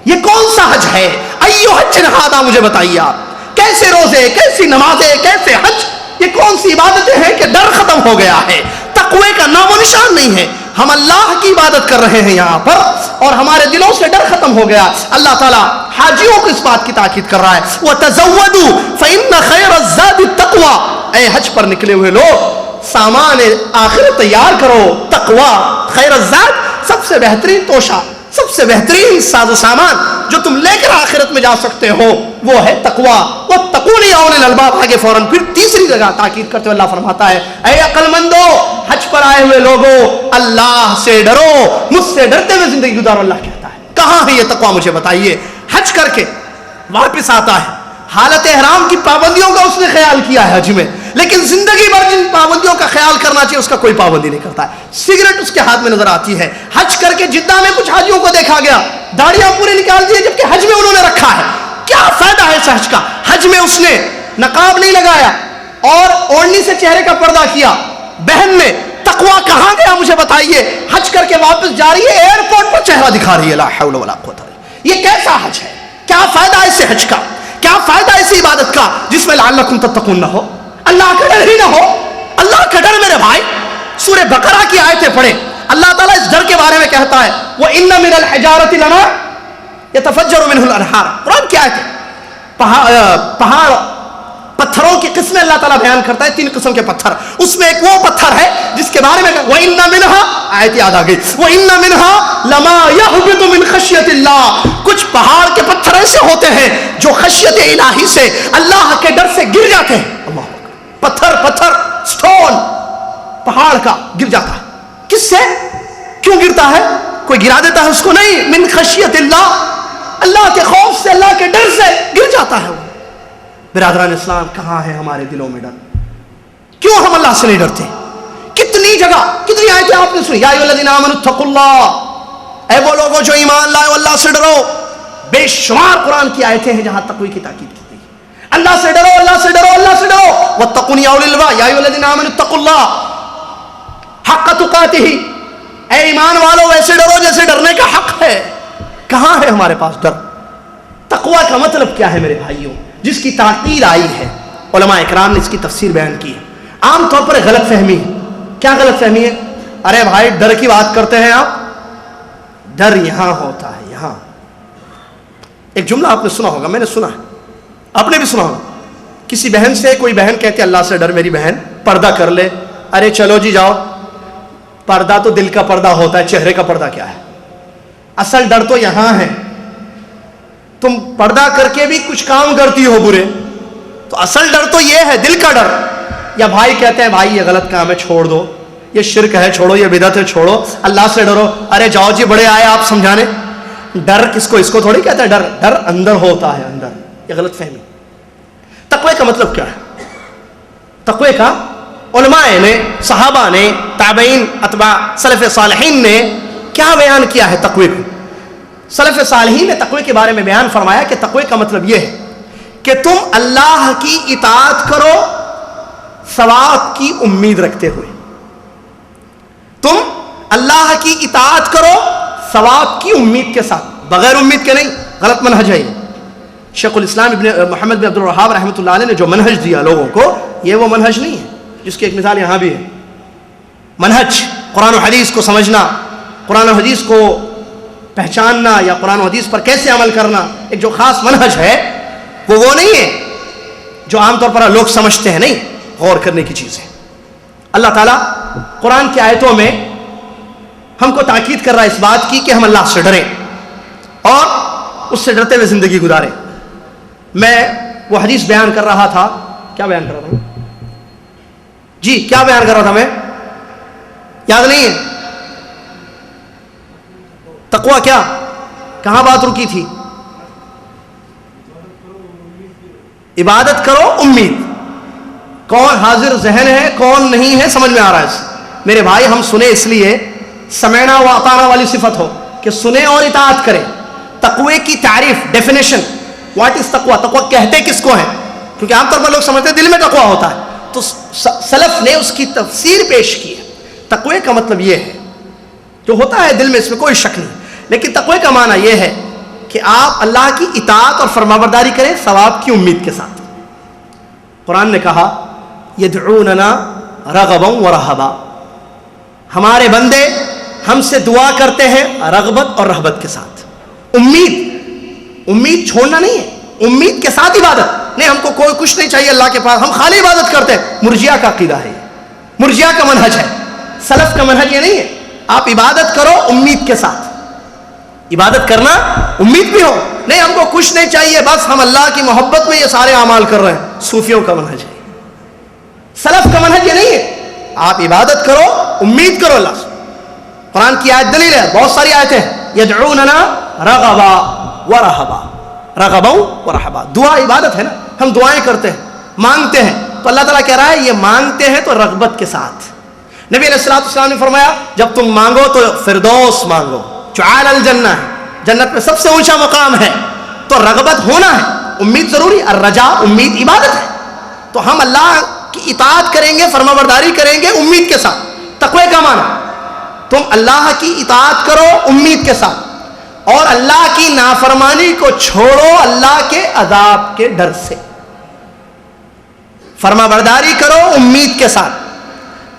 یہ کون سا حج ہے؟ ایو حج ھذا, مجھے بتائیے آپ. کیسے روزے, کیسی نمازیں, کیسے حج, یہ کون سی عبادتیں ہیں کہ ڈر ختم ہو گیا ہے, تقوی کا نام و نشان نہیں ہے. ہم اللہ کی عبادت کر رہے ہیں یہاں پر اور ہمارے دلوں سے ڈر ختم ہو گیا. اللہ تعالیٰ حاجیوں کو اس بات کی تاکید کر رہا ہے وَتَزَوَّدُوا فَإِنَّ خَيْرَ الزَّادِ التَّقْوَىٰ. اے حج پر نکلے ہوئے لوگ سامان آخرت تیار کرو. تقوی خیر الزاد, سب سے بہترین توشہ, سب سے بہترین ساز و سامان جو تم لے کر آخرت میں جا سکتے ہو وہ ہے تقوی. وَاتَّقُونِ يَا أُولِي الْأَلْبَابِ. آگے فوراً پھر تیسری جگہ تاکید کرتے ہوئے اللہ فرماتا ہے اے عقل مندو, حج پر آئے ہوئے لوگوں اللہ سے ڈرو, مجھ سے ڈرتے ہوئے زندگی گزارو. اللہ کہتا ہے کہاں ہے یہ تقوی, مجھے بتائیے. حج کر کے واپس آتا ہے, حالت احرام کی پابندیوں کا اس نے خیال کیا ہے حج میں, لیکن زندگی بھر جن پابندیوں کا خیال کرنا چاہیے اس کا کوئی پابندی نہیں کرتا ہے. سگریٹ اس کے ہاتھ میں نظر آتی ہے. حج کر کے جدہ میں کچھ حاجیوں کو دیکھا گیا داڑیاں پوری نکال دی جبکہ حج میں انہوں نے رکھا ہے. کیا فائدہ ہے اس حج کا؟ حج میں اس نے نقاب نہیں لگایا اور اوڑھنی سے چہرے کا پردہ کیا. بہن نے تقویٰ کہاں گیا مجھے بتائیے؟ حج کر کے واپس جا رہی ہے, ایئرپورٹ پر چہرہ دکھا رہی ہے. لا حول ولا قوت الا باللہ. یہ کیسا حج ہے؟ کیا فائدہ ہے اس حج کا؟ کیا فائدہ ہے اسی عبادت کا جس میں لعلکم تتقون نہ ہو, اللہ کا ڈر ہی نہ ہو؟ اللہ کا ڈر میرے بھائی, سورہ بقرہ کی آیتیں پڑھیں. اللہ تعالیٰ اس ڈر کے بارے میں کہتا ہے وَإِنَّ مِنَ الْحِجَارَةِ لَمَا يَتَفَجَّرُ مِنْهُ الْأَنْهَارُ. قرآن کی آیت ہے. پہاڑ پتھروں کی قسمیں اللہ تعالیٰ بیان کرتا ہے, 3 قسم کے پتھر. اس میں ایک وہ پتھر ہے جس کے بارے میں وَإِنَّ مِنْهَا, آیت یاد آ گئی, وَإِنَّ مِنْهَا لَمَا يَهْبِطُ مِنْ خَشْيَةِ اللَّهِ. کچھ پہاڑ کے پتھر ایسے ہوتے ہیں جو خشیت الہی سے, اللہ کے ڈر سے گر جاتے ہیں. اللہ پتھر سٹون پہاڑ کا گر جاتا ہے. کس سے کیوں گرتا ہے؟ کوئی گرا دیتا ہے اس کو نہیں, من خشیت اللہ, اللہ کے خوف سے, اللہ کے ڈر سے گر جاتا ہے وہ. برادران اسلام, کہاں ہے ہمارے دلوں میں ڈر؟ کیوں ہم اللہ سے نہیں ڈرتے؟ کتنی جگہ کتنی آیتیں آپ نے سنی, یا ایھا الذین آمنوا اتقوا اللہ, اے وہ لوگوں جو ایمان لائے اللہ سے ڈرو. بے شمار قرآن کی آیتیں ہیں جہاں تقوی کی تاکید کی گئی. اللہ سے ڈرو, اللہ سے ڈرو, اللہ سے ڈرو. واتقون یا اولی الالباب, یا ایھا الذین آمنوا اتقوا اللہ حق تقاتہ, اے ایمان والو ویسے ڈرو جیسے ڈرنے کا حق ہے. کہاں ہے ہمارے پاس ڈر؟ تقوی کا مطلب کیا ہے میرے بھائیوں, جس کی تاکید آئی ہے؟ علماء اکرام نے اس کی تفسیر بیان کی ہے. عام طور پر غلط فہمی ہے. کیا غلط فہمی ہے؟ ارے بھائی ڈر کی بات کرتے ہیں آپ, ڈر یہاں ہوتا ہے, یہاں. ایک جملہ آپ نے سنا ہوگا, میں نے سنا ہے, آپ نے بھی سنا ہوگا. کسی بہن سے کوئی بہن کہتی ہے اللہ سے ڈر میری بہن, پردہ کر لے. ارے چلو جی جاؤ, پردہ تو دل کا پردہ ہوتا ہے, چہرے کا پردہ کیا ہے؟ اصل ڈر تو یہاں ہے. تم پردہ کر کے بھی کچھ کام کرتی ہو برے, تو اصل ڈر تو یہ ہے, دل کا ڈر. یا بھائی کہتے ہیں بھائی یہ غلط کام ہے چھوڑ دو, یہ شرک ہے چھوڑو, یہ بدعت ہے چھوڑو, اللہ سے ڈرو. ارے جاؤ جی بڑے آئے آپ سمجھانے. ڈر کس کو, اس کو تھوڑی کہتا ہے ڈر. ڈر اندر ہوتا ہے, اندر. یہ غلط فہمی. تقوی کا مطلب کیا ہے؟ تقوی کا علماء نے, صحابہ نے, تابعین, اتباع سلف صالحین نے کیا بیان کیا ہے تقوی کو؟ سلف صالحین نے تقوی کے بارے میں بیان فرمایا کہ تقوی کا مطلب یہ ہے کہ تم اللہ کی اطاعت کرو ثواب کی امید رکھتے ہوئے. تم اللہ کی اطاعت کرو ثواب کی امید کے ساتھ, بغیر امید کے نہیں. غلط منہج ہے یہ. شیخ الاسلام ابن محمد بن عبد الوہاب رحمۃ اللہ علیہ نے جو منہج دیا لوگوں کو, یہ وہ منہج نہیں ہے جس کی ایک مثال یہاں بھی ہے. منہج قرآن و حدیث کو سمجھنا, قرآن و حدیث کو پہچاننا, یا قرآن و حدیث پر کیسے عمل کرنا, ایک جو خاص منہج ہے وہ نہیں ہے جو عام طور پر لوگ سمجھتے ہیں. نہیں, غور کرنے کی چیز ہے. اللہ تعالیٰ قرآن کی آیتوں میں ہم کو تاکید کر رہا ہے اس بات کی کہ ہم اللہ سے ڈریں اور اس سے ڈرتے ہوئے زندگی گزاریں. میں وہ حدیث بیان کر رہا تھا, کیا بیان کر رہا تھا جی, کیا بیان کر رہا تھا میں, یاد نہیں ہے؟ تقوی کیا, کہاں بات رکی تھی؟ عبادت کرو امید. کون حاضر ذہن ہے کون نہیں ہے سمجھ میں آ رہا ہے. میرے بھائی ہم سنے اس لیے سمعنا و اطعنا والی صفت ہو کہ سنیں اور اطاعت کریں. تقوی کی تعریف, ڈیفینیشن, واٹ از تقوی, تقوی کہتے کس کو ہیں؟ کیونکہ عام طور پر لوگ سمجھتے ہیں دل میں تقوی ہوتا ہے, تو سلف نے اس کی تفسیر پیش کی ہے. تقوی کا مطلب یہ ہے جو ہوتا ہے دل میں, اس میں کوئی شک نہیں, لیکن تقوی کا معنی یہ ہے کہ آپ اللہ کی اطاعت اور فرمانبرداری کریں ثواب کی امید کے ساتھ. قرآن نے کہا یدعوننا رغبا ورہبا, ہمارے بندے ہم سے دعا کرتے ہیں رغبت اور رہبت کے ساتھ. امید چھوڑنا نہیں ہے, امید کے ساتھ عبادت نہیں. ہم کو کوئی کچھ نہیں چاہیے اللہ کے پاس, ہم خالی عبادت کرتے ہیں. مرجیہ کا عقیدہ ہے, مرجیہ کا منہج ہے. سلف کا منہج یہ نہیں ہے. آپ عبادت کرو امید کے ساتھ, عبادت کرنا امید بھی ہو, نہیں ہم کو کچھ نہیں چاہیے بس ہم اللہ کی محبت میں یہ سارے اعمال کر رہے ہیں. صوفیوں کا منہج ہے. سلف کا منہج یہ نہیں ہے. آپ عبادت کرو امید کرو اللہ سے. قرآن کی آیت دلیل ہے, بہت ساری آیتیں ہیں. یدعوننا رغبا ورہبا, رغبا ورہبا, دعا عبادت ہے نا, ہم دعائیں کرتے ہیں, مانگتے ہیں, تو اللہ تعالیٰ کہہ رہا ہے یہ مانگتے ہیں تو رغبت کے ساتھ. نبی علیہ السلام نے فرمایا جب تم مانگو تو فردوس مانگو جو اعلی الجنہ ہے, جنت میں سب سے اونچا مقام ہے. تو رغبت ہونا ہے, امید ضروری, الرجاء امید عبادت ہے. تو ہم اللہ کی اطاعت کریں گے, فرما برداری کریں گے امید کے ساتھ. تقوی کا معنی تم اللہ کی اطاعت کرو امید کے ساتھ, اور اللہ کی نافرمانی کو چھوڑو اللہ کے عذاب کے ڈر سے. فرما برداری کرو امید کے ساتھ,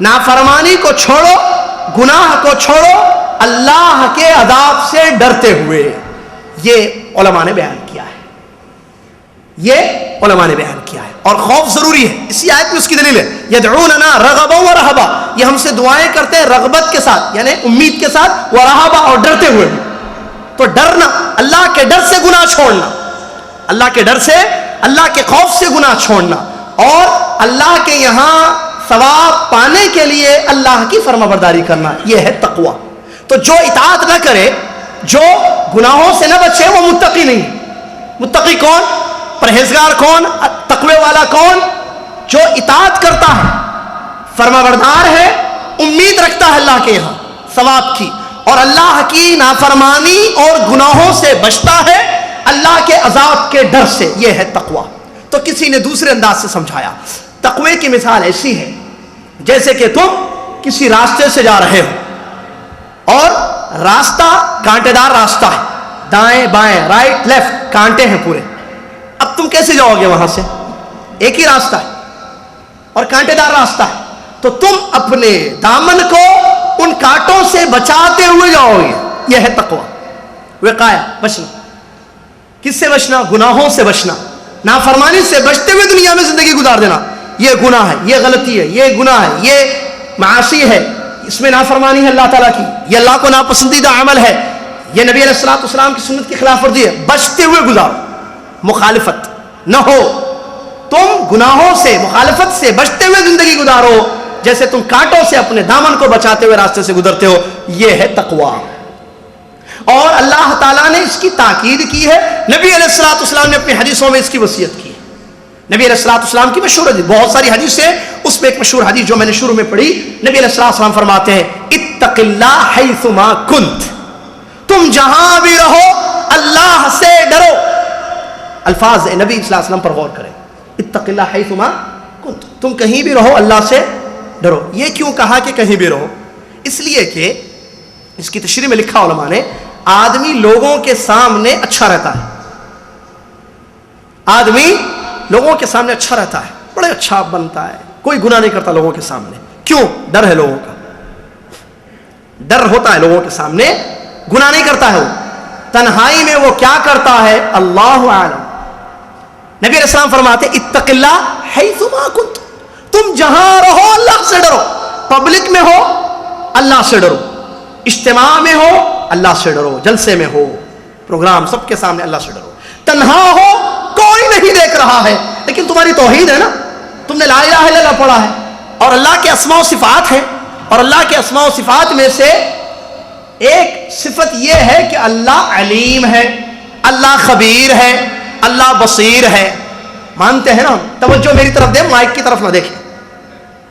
نافرمانی کو چھوڑو, گناہ کو چھوڑو اللہ کے عذاب سے ڈرتے ہوئے. یہ علماء نے بیان کیا ہے, یہ علماء نے بیان کیا ہے. اور خوف ضروری ہے, اسی آیت میں اس کی دلیل ہے یدعوننا رغبا و رہبا, یہ ہم سے دعائیں کرتے ہیں رغبت کے ساتھ یعنی امید کے ساتھ, و رہبا اور ڈرتے ہوئے. تو ڈرنا, اللہ کے ڈر سے گناہ چھوڑنا, اللہ کے ڈر سے, اللہ کے خوف سے گناہ چھوڑنا, اور اللہ کے یہاں ثواب پانے کے لیے اللہ کی فرما برداری کرنا, یہ ہے تقوی. تو جو اطاعت نہ کرے, جو گناہوں سے نہ بچے, وہ متقی نہیں. متقی کون؟ پرہیزگار کون؟ تقوی والا کون؟ جو اطاعت کرتا ہے, فرما بردار ہے, امید رکھتا ہے اللہ کے یہاں ثواب کی, اور اللہ کی نافرمانی اور گناہوں سے بچتا ہے اللہ کے عذاب کے ڈر سے. یہ ہے تقوی. تو کسی نے دوسرے انداز سے سمجھایا, تقوی کی مثال ایسی ہے جیسے کہ تم کسی راستے سے جا رہے ہو اور راستہ کانٹے دار راستہ ہے, دائیں بائیں رائٹ لیفٹ کانٹے ہیں پورے. اب تم کیسے جاؤ گے وہاں سے؟ ایک ہی راستہ ہے اور کانٹے دار راستہ ہے, تو تم اپنے دامن کو ان کانٹوں سے بچاتے ہوئے جاؤ گے. یہ ہے تقوی, وقایہ, بچنا. کس سے بچنا؟ گناہوں سے بچنا, نافرمانی سے بچتے ہوئے دنیا میں زندگی گزار دینا. یہ گناہ ہے, یہ غلطی ہے, یہ گناہ ہے, یہ معاصی ہے, اس میں نافرمانی ہے اللہ تعالیٰ کی, یہ اللہ کو ناپسندیدہ عمل ہے, یہ نبی علیہ السلام کی سنت کی خلاف ورزی ہے. بچتے ہوئے گزارو, مخالفت نہ ہو. تم گناہوں سے, مخالفت سے بچتے ہوئے زندگی گزارو جیسے تم کانٹوں سے اپنے دامن کو بچاتے ہوئے راستے سے گزرتے ہو. یہ ہے تقوی. اور اللہ تعالیٰ نے اس کی تاکید کی ہے, نبی علیہ السلام نے اپنی حدیثوں میں اس کی وصیت کی. نبی علیہ السلام کی مشہور حدیث, بہت ساری حدیث ہے, اس میں ایک مشہور حدیث جو میں نے شروع میں پڑھی, نبی علیہ السلام فرماتے ہیں اتق اللہ حیثما کنت, تم جہاں بھی رہو اللہ سے ڈرو. الفاظ نبی صلی اللہ علیہ وسلم پر غور کریں, اتق اللہ حیثما کنت, تم کہیں بھی رہو اللہ سے ڈرو. یہ کیوں کہا کہ کہیں بھی رہو؟ اس لیے کہ اس کی تشریح میں لکھا علماء نے, آدمی لوگوں کے سامنے اچھا رہتا ہے, آدمی لوگوں کے سامنے اچھا رہتا ہے, بڑے اچھا بنتا ہے, کوئی گناہ نہیں کرتا لوگوں کے سامنے. کیوں؟ ڈر ہے لوگوں کا, ڈر ہوتا ہے لوگوں کے سامنے, گناہ نہیں کرتا ہے وہ. تنہائی میں وہ کیا کرتا ہے اللہ اعلم. نبی علیہ السلام فرماتے اتق اللہ حیثما کنت, تم جہاں رہو اللہ سے ڈرو. پبلک میں ہو اللہ سے ڈرو, اجتماع میں ہو اللہ سے ڈرو, جلسے میں ہو, پروگرام سب کے سامنے اللہ سے ڈرو. تنہا ہو, کوئی نہیں دیکھ رہا ہے, لیکن تمہاری توحید ہے نا, تم نے لا الہ الا اللہ پڑھا ہے, اور اللہ کے اسماء و صفات ہیں, اور اللہ کے اسماء و صفات میں سے ایک صفت یہ ہے کہ اللہ علیم ہے, اللہ خبیر ہے, اللہ بصیر ہے. مانتے ہیں نا؟ توجہ میری طرف دیں, مائک کی طرف نہ دیکھیں.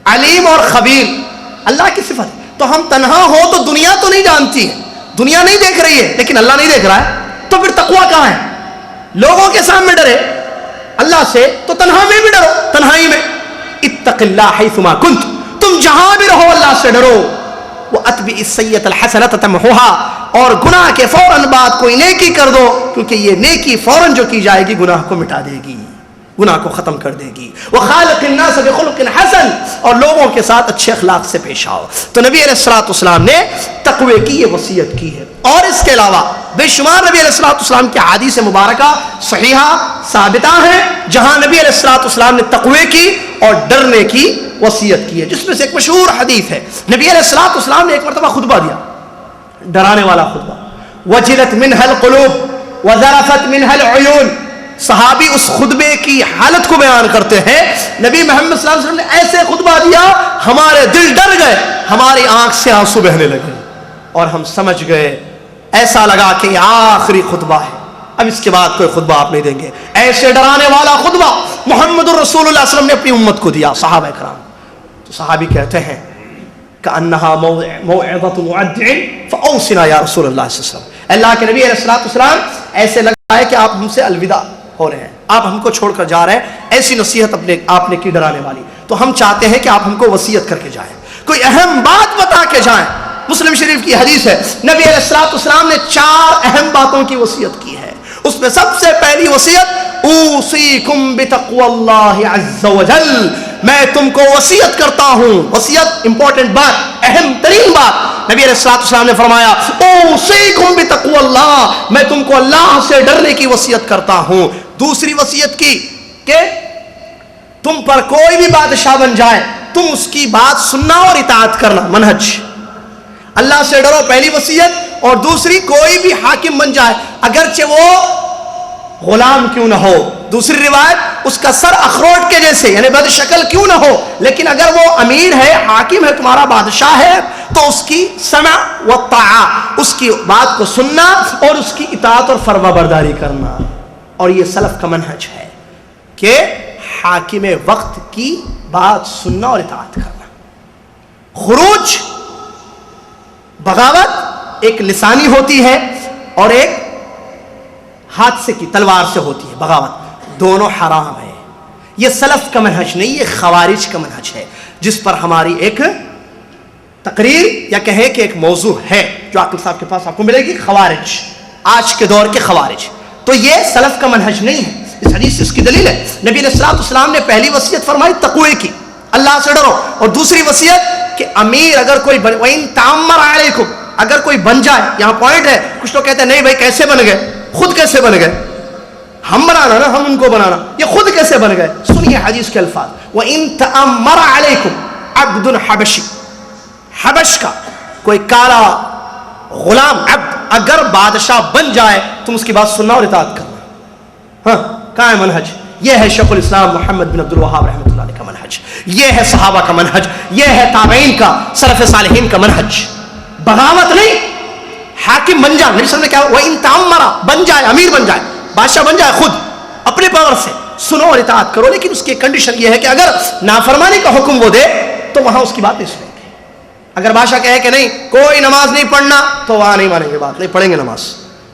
علیم اور خبیر اللہ کی صفت ہے. تو ہم تنہا ہو تو دنیا تو نہیں جانتی ہے, دنیا نہیں دیکھ رہی ہے, لیکن اللہ نہیں دیکھ رہا ہے, تو پھر تقوی کہاں ہے؟ لوگوں کے سامنے ڈرے اللہ سے, تو تنہا میں بھی ڈرو, تنہائی میں. اتق اللہ حیثما کنت, تم جہاں بھی رہو اللہ سے ڈرو. وَأَتْبِعِ السَّيِّئَةَ الْحَسَنَةَ تَمْحُوهَا, اور گناہ کے فوراً بعد کوئی نیکی کر دو, کیونکہ یہ نیکی فوراً جو کی جائے گی گناہ کو مٹا دے گی, گناہ کو ختم کر دے گی. وَخَالِقِ النَّاسَ بِخُلُقٍ حَسَنٍ, اور لوگوں کے ساتھ اچھے اخلاق سے پیش آؤ. تو نبی علیہ السلام نے تقوی کی یہ وصیت کی ہے. اور اس کے علاوہ بے شمار نبی علیہ السلام کی احادیث مبارکہ صحیحہ ثابتہ ہیں جہاں نبی علیہ السلام نے تقوی کی اور ڈرنے کی وصیت کی ہے. جس میں سے ایک مشہور حدیث ہے, نبی علیہ السلام نے ایک مرتبہ خطبہ دیا, ڈرانے والا خطبہ. وجلت منها القلوب وذرفت منها العيون, صحابی اس خطبے کی حالت کو بیان کرتے ہیں, نبی محمد صلی اللہ علیہ وسلم نے ایسے خطبہ دیا ہمارے دل ڈر گئے, ہماری آنکھ سے آنسو بہنے لگے, اور ہم سمجھ گئے, ایسا لگا کہ یہ آخری خطبہ ہے, اب اس کے بعد کوئی خطبہ آپ نہیں دیں گے. ایسے ڈرانے والا خطبہ محمد الرسول اللہ صلی اللہ علیہ وسلم نے اپنی امت کو دیا, صحابہ کرام. تو صحابی کہتے ہیں کأنها موعظة مودع فأوصنا یا رسول اللہ صلی اللہ علیہ وسلم. اللہ کے نبی علیہ الصلوۃ والسلام ایسے لگا ہے کہ آپ ہم سے الوداع ہو رہے ہیں, آپ ہم کو چھوڑ کر جا رہے ہیں. ایسی نصیحت آپ نے کی ڈرانے والی. تو ہم چاہتے ہیں کہ آپ ہم کو وصیت کر کے جائیں, کوئی اہم بات بتا کے جائیں. مسلم شریف کی حدیث ہے, نبی علیہ الصلوۃ والسلام نے 4 اہم باتوں کی وصیت کی ہے. اس میں سب سے پہلی وصیت اوصیکم بتقوی اللہ عز وجل, میں تم کو وصیت کرتا ہوں. وصیت امپورٹنٹ بات, اہم ترین بات. نبی علیہ الصلوۃ والسلام نے فرمایا اوصیکم بتقوی اللہ, میں تم کو اللہ سے ڈرنے کی وصیت کرتا ہوں. دوسری وصیت کی کہ تم پر کوئی بھی بادشاہ بن جائے تم اس کی بات سننا اور اطاعت کرنا, منہج. اللہ سے ڈرو, پہلی وصیت. اور دوسری, کوئی بھی حاکم بن جائے اگرچہ وہ غلام کیوں نہ ہو, دوسری روایت اس کا سر اخروٹ کے جیسے یعنی بد شکل کیوں نہ ہو, لیکن اگر وہ امیر ہے, حاکم ہے, تمہارا بادشاہ ہے, تو اس کی سمع و طاعہ, اس کی بات کو سننا اور اس کی اطاعت اور فرما برداری کرنا. اور یہ سلف کا منہج ہے کہ حاکم وقت کی بات سننا اور اطاعت کرنا. خروج, بغاوت ایک لسانی ہوتی ہے اور ایک ہاتھ سے کی تلوار سے ہوتی ہے. بغاوت دونوں حرام ہے. یہ سلف کا منہج نہیں, یہ خوارج کا منہج ہے, جس پر ہماری ایک تقریر یا کہیں کہ ایک موضوع ہے جو عاقل صاحب کے پاس آپ کو ملے گی, خوارج, آج کے دور کے خوارج. تو یہ سلف کا منہج نہیں ہے. اس حدیث سے اس کی دلیل ہے, نبی علیہ الصلوۃ والسلام نے پہلی وصیت فرمائی تقوی کی, اللہ سے ڈرو. اور دوسری وصیت کہ امیر اگر کوئی وَإِن تَعَمَّرَ عَلَيْكُمْ, اگر کوئی بن جائے. یہاں پوائنٹ ہے, کچھ لوگ کہتے ہیں نہیں بھائی کیسے بن گئے, خود کیسے بن گئے, ہم بنانا نا, ہم ان کو بنانا, یہ خود کیسے بن گئے. سنیے حدیث کے الفاظ, وَإِن تَعَمَّرَ عَلَيْكُمْ عَبْدٌ حَبَشِي, حبش کا کوئی کالا غلام عبد اگر بادشاہ بن جائے تم اس کی بات سننا اور اطاعت کرنا. ہاں, کہاں ہے منہج؟ یہ ہے شیخ الاسلام محمد بن عبد الوہاب رحمۃ اللہ علیہ کا منہج, یہ ہے صحابہ کا منہج, یہ ہے تابعین کا, سلف صالحین کا منہج. بغاوت نہیں, حاکم بن جائے. نبی صلی اللہ علیہ وسلم نے کہا وَإِن تَعَمَّرَ, بن جائے, امیر بن جائے, بادشاہ بن جائے, خود اپنے پاور سے سنو اور اطاعت کرو, لیکن اس کی کنڈیشن یہ ہے کہ اگر نافرمانی کا حکم وہ دے تو وہاں اس کی بات نہیں سنیں گے. اگر بادشاہ کہے کہ نہیں کوئی نماز نہیں پڑھنا تو وہاں نہیں مانیں گے بات, نہیں پڑھیں گے نماز.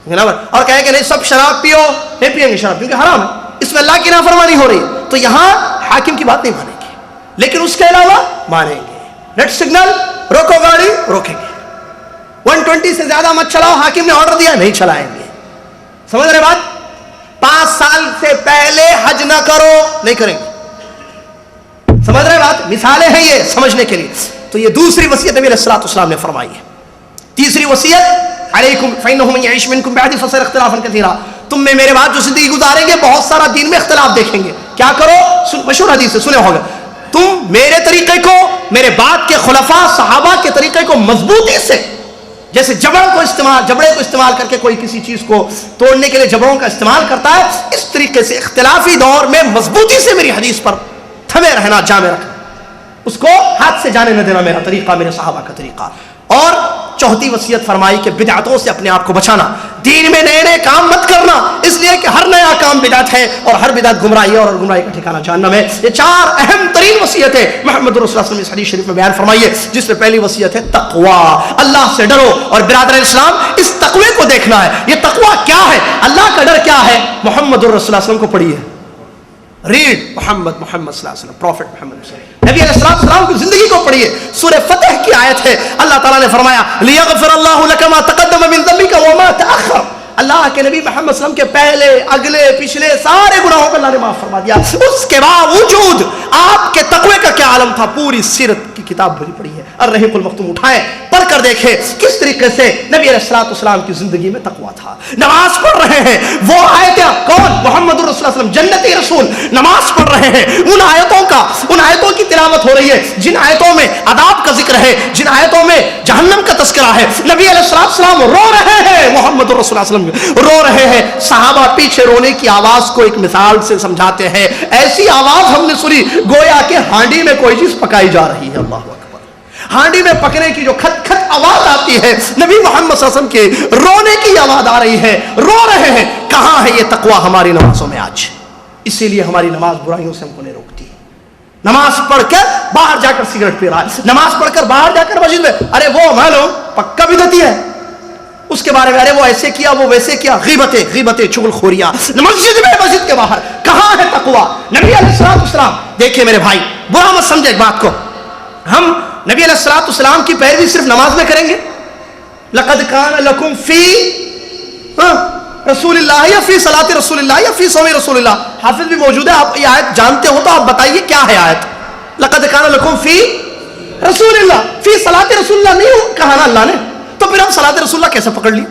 اور کہے کہ نہیں سب شراب پیو, نہیں پیئیں گے شراب کیونکہ حرام ہے, اس میں اللہ کی نافرمانی ہو رہی ہے, تو یہاں حاکم کی بات نہیں مانیں گے, لیکن اس کے علاوہ مانیں گے. ریڈ سگنل روکو, گاڑی روکیں گے, 120 سے زیادہ مت چلاؤ, حاکم نے آرڈر دیا, نہیں چلائیں گے. سمجھ رہے بات؟ 5 سال سے پہلے حج نہ کرو, نہیں کریں گے. سمجھ رہے بات؟ مثالیں ہیں یہ سمجھنے کے لیے. تو یہ دوسری وصیت نبی علیہ الصلوۃ والسلام نے فرمائی ہے. تیسری وصیت علیکم فإنه من يعش منكم بعدي فسيرى اختلافا كثيرا, تم میں میرے بعد جو زندگی گزاریں گے بہت سارا دین میں اختلاف دیکھیں گے. کیا کرو؟ مشہور حدیث ہے, سنے ہوگا, تم میرے طریقے کو, میرے بعد کے خلفاء صحابہ کے طریقے کو مضبوطی سے, جیسے جبڑے کو استعمال کر کے کوئی کسی چیز کو توڑنے کے لیے جبڑوں کا استعمال کرتا ہے, اس طریقے سے اختلافی دور میں مضبوطی سے میری حدیث پر تھمے رہنا, جامے رکھنا, اس کو ہاتھ سے جانے نہ دینا, میرا طریقہ, میرے صحابہ کا طریقہ. اور چوتھی وصیت فرمائی کہ بدعتوں سے اپنے آپ کو بچانا, دین میں نئے نئے کام مت کرنا, اس لیے کہ ہر نیا کام بدعت ہے اور ہر بدعت گمراہی ہے اور گمراہی کا ٹھکانہ جہنم ہے. یہ 4 اہم ترین وصیتیں محمد رسول اللہ صلی اللہ علیہ وسلم نے اس حدیث شریف میں بیان فرمائی ہے, جس میں پہلی وصیت ہے تقوی, اللہ سے ڈرو. اور برادر اسلام, اس تقوی کو دیکھنا ہے. یہ تقوی کیا ہے, اللہ کا ڈر کیا ہے؟ محمد رسول اللہ صلی اللہ علیہ وسلم کو پڑھیے, ریڈ محمد صلی اللہ علیہ وسلم, پروفٹ محمد صلی اللہ علیہ وسلم, نبی علیہ السلام کی زندگی کو پڑھیے. سورہ فتح کی آیت ہے, اللہ تعالیٰ نے فرمایا لیغفر اللہ لک ما تقدم من ذنبک وما تأخر, اللہ کے نبی محمد صلی اللہ علیہ وسلم کے پہلے اگلے پچھلے سارے گناہوں کو اللہ نے معاف فرما دیا. اس کے باوجود آپ کے تقوی کا کیا عالم تھا, پوری سیرت کی کتاب بھری پڑی ہے, الرحیق المختوم اٹھائیں, پڑھ کر دیکھیں کس طریقے سے نبی علیہ الصلوۃ والسلام کی زندگی میں تقوی تھا. نماز پڑھ رہے ہیں, وہ آیتیں, کون؟ محمد رسول اللہ صلی اللہ علیہ وسلم, جنتی رسول, نماز پڑھ رہے ہیں, ان آیتوں کی تلاوت ہو رہی ہے جن آیتوں میں عذاب کا ذکر ہے, جن آیتوں میں جہنم کا تذکرہ ہے. نبی علیہ الصلوۃ والسلام رو رہے ہیں, محمد رسول اللہ صلی اللہ علیہ وسلم رو رہے ہیں. صحابہ پیچھے رونے کی آواز کو ایک مثال سے سمجھاتے ہیں, ایسی آواز ہم نے سنی گویا کہ ہانڈی میں کوئی چیز پکائی جا رہی ہے. اللہ اکبر, ہانڈی میں پکنے کی جو کھٹ کھٹ آواز آتی ہے نبی محمد صلی اللہ علیہ وسلم کے رونے کی آواز آ رہی ہے, رو رہے ہیں. کہاں ہے یہ تقوی ہماری نمازوں میں آج؟ اسی لیے ہماری نماز برائیوں سے ہم کو نہیں روکتی. نماز پڑھ کر باہر جا کر سگریٹ پی رہا ہے, نماز پڑھ کر باہر جا کر مسجد میں, ارے وہ معلوم پکا بدعتی ہے, اس کے بارے میں ارے وہ ایسے کیا وہ ویسے کیا, غیبتیں چغل خوریاں مسجد میں, مسجد کے باہر. کہاں ہے تقوی؟ نبی علیہ الصلوۃ والسلام, دیکھیے میرے بھائی برا مت سمجھے ایک بات کو, ہم نبی علیہ الصلوۃ والسلام کی پیروی صرف نماز میں کریں گے؟ لقد کان لکم فی رسول اللہ یا فی صلاۃ رسول اللہ یا فی صوم رسول اللہ. حافظ بھی موجود ہے, آپ یہ آیت جانتے ہو تو آپ بتائیے کیا ہے آیت. لقد کان لکم فی رسول اللہ, فی صلاۃ رسول اللہ نہیں کہا نا اللہ نے, تو پھر ہم صلاۃ رسول اللہ کیسے پکڑ لی؟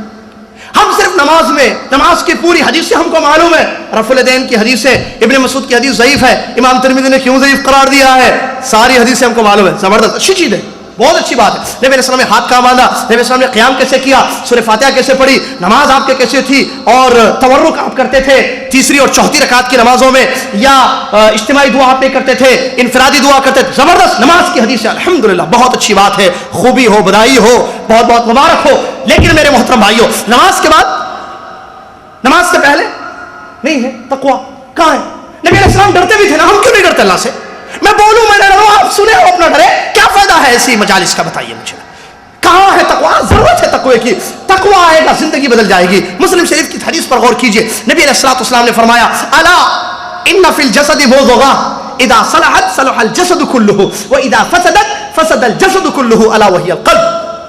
ہم صرف نماز میں, نماز کی پوری حدیث سے ہم کو معلوم ہے. رفع الیدین کی حدیث ہے, ابن مسعود کی حدیث ضعیف ہے, امام ترمذی نے کیوں ضعیف قرار دیا ہے, ساری حدیث سے ہم کو معلوم ہے. زبردست, اچھی چیز ہے, بہت اچھی بات ہے. نبی علیہ السلام نے ہاتھ کہاں باندھا, نبی علیہ السلام نے قیام کیسے کیا, سورہ فاتحہ کیسے پڑھی, نماز آپ کے کیسے تھی, اور تورک آپ کرتے تھے تیسری اور چوتھی رکعت کی نمازوں میں, یا اجتماعی دعا آپ نہیں کرتے تھے, انفرادی دعا کرتے تھے. زبردست نماز کی حدیث ہے, الحمدللہ بہت اچھی بات ہے, خوبی ہو بدائی ہو, بہت بہت مبارک ہو. لیکن میرے محترم بھائیو, نماز کے بعد, نماز سے پہلے نہیں ہے تقوی. کہاں ہے؟ نبی علیہ السلام ڈرتے بھی تھے نا, ہم کیوں نہیں ڈرتے اللہ سے؟ میں بولوں میں نہ ڈروں, آپ سنیں اور اپنا ڈرے, کیا فائدہ ہے ایسی مجالس کا؟ بتائیے مجھے کہاں ہے تقوی؟ ضرورت ہے تقوی کی. تقوی آئے گا زندگی بدل جائے گی. مسلم شریف کی حدیث پر غور کیجئے, نبی علیہ الصلوۃ والسلام نے فرمایا, الا ان فی الجسد مضغہ اذا صلحت صلح الجسد کلہ واذا فسدت فسد الجسد کلہ الا وہی القلب.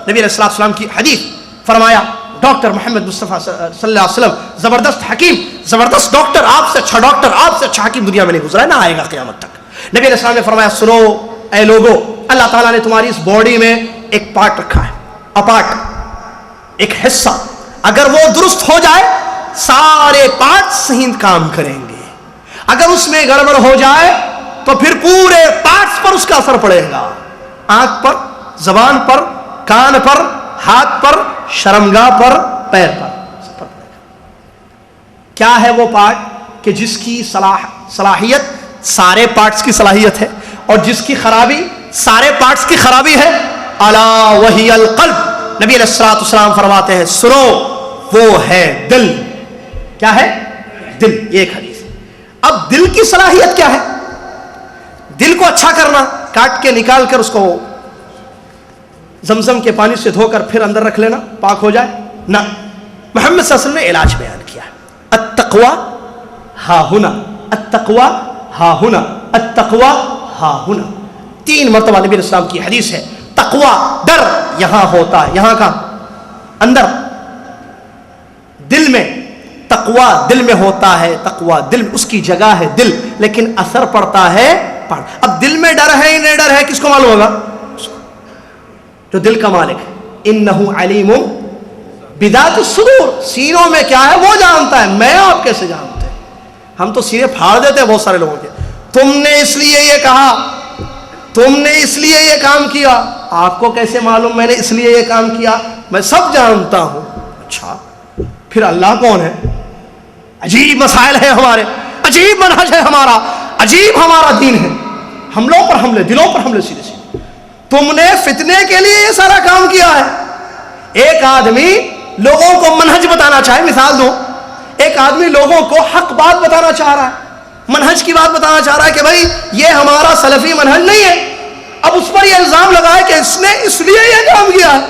نبی علیہ الصلوۃ والسلام کی حدیث, فرمایا ڈاکٹر محمد مصطفیٰ صلی اللہ علیہ وسلم, زبردست حکیم, زبردست ڈاکٹر, آپ سے اچھا ڈاکٹر, آپ سے اچھا حکیم دنیا میں نہیں گزرا ہے, نہ آئے گا قیامت تک. نبی علیہ السلام نے فرمایا, سنو اے لوگو, اللہ تعالیٰ نے تمہاری اس باڈی میں ایک پارٹ رکھا ہے, اپارٹ, ایک حصہ, اگر وہ درست ہو جائے سارے پارٹ صحیح کام کریں گے. اگر اس میں گڑبڑ ہو جائے تو پھر پورے پارٹس پر اس کا اثر پڑے گا, آنکھ پر, زبان پر, کان پر, ہاتھ پر, شرمگاہ پر, پیر پر, سب پر پڑے گا. کیا ہے وہ پارٹ کہ جس کی صلاحیت سارے پارٹس کی صلاحیت ہے, اور جس کی خرابی سارے پارٹس کی خرابی ہے؟ الا وہی القلب. نبی علیہ الصلوۃ والسلام فرماتے ہیں, سنو وہ ہے دل. کیا ہے؟ دل. یہ ایک حدیث. اب دل کی صلاحیت کیا ہے؟ دل کو اچھا کرنا, کاٹ کے نکال کر اس کو زمزم کے پانی سے دھو کر پھر اندر رکھ لینا, پاک ہو جائے؟ نہ. محمد صلی اللہ علیہ وسلم نے علاج بیان کیا ہے, التقوی ہا ہنا, التقوی ہا ہنا, التقوی ہا ہنا. 3 مرتبہ نبی علیہ السلام کی حدیث ہے. تقوی, ڈر یہاں ہوتا ہے, یہاں کا اندر دل میں, تقوی دل میں ہوتا ہے, تقوی دل میں, اس کی جگہ ہے دل, لیکن اثر پڑتا ہے پڑ. اب دل میں ڈر ہے نہیں ڈر ہے کس کو معلوم ہوگا؟ جو دل کا مالک ہے. انہ علیم بذات الصدور, سینوں میں کیا ہے وہ جانتا ہے, میں آپ کیسے جانتے ہیں؟ ہم تو سینے پھاڑ دیتے ہیں بہت سارے لوگوں کے. تم نے اس لیے یہ کہا, تم نے اس لیے یہ کام کیا, آپ کو کیسے معلوم میں نے اس لیے یہ کام کیا؟ میں سب جانتا ہوں. اچھا پھر اللہ کون ہے؟ عجیب مسائل ہیں ہمارے, عجیب منہج ہے ہمارا, عجیب ہمارا دین ہے. حملوں پر حملے, دلوں پر حملے سیدھے سیدھے. تم نے فتنے کے لیے یہ سارا کام کیا ہے. ایک آدمی لوگوں کو منہج بتانا چاہے, مثال دو, ایک آدمی لوگوں کو حق بات بتانا چاہ رہا ہے, منہج کی بات بتانا چاہ رہا ہے کہ بھائی یہ ہمارا سلفی منہج نہیں ہے. اب اس پر یہ الزام لگائے کہ اس نے اس لیے یہ کام کیا ہے,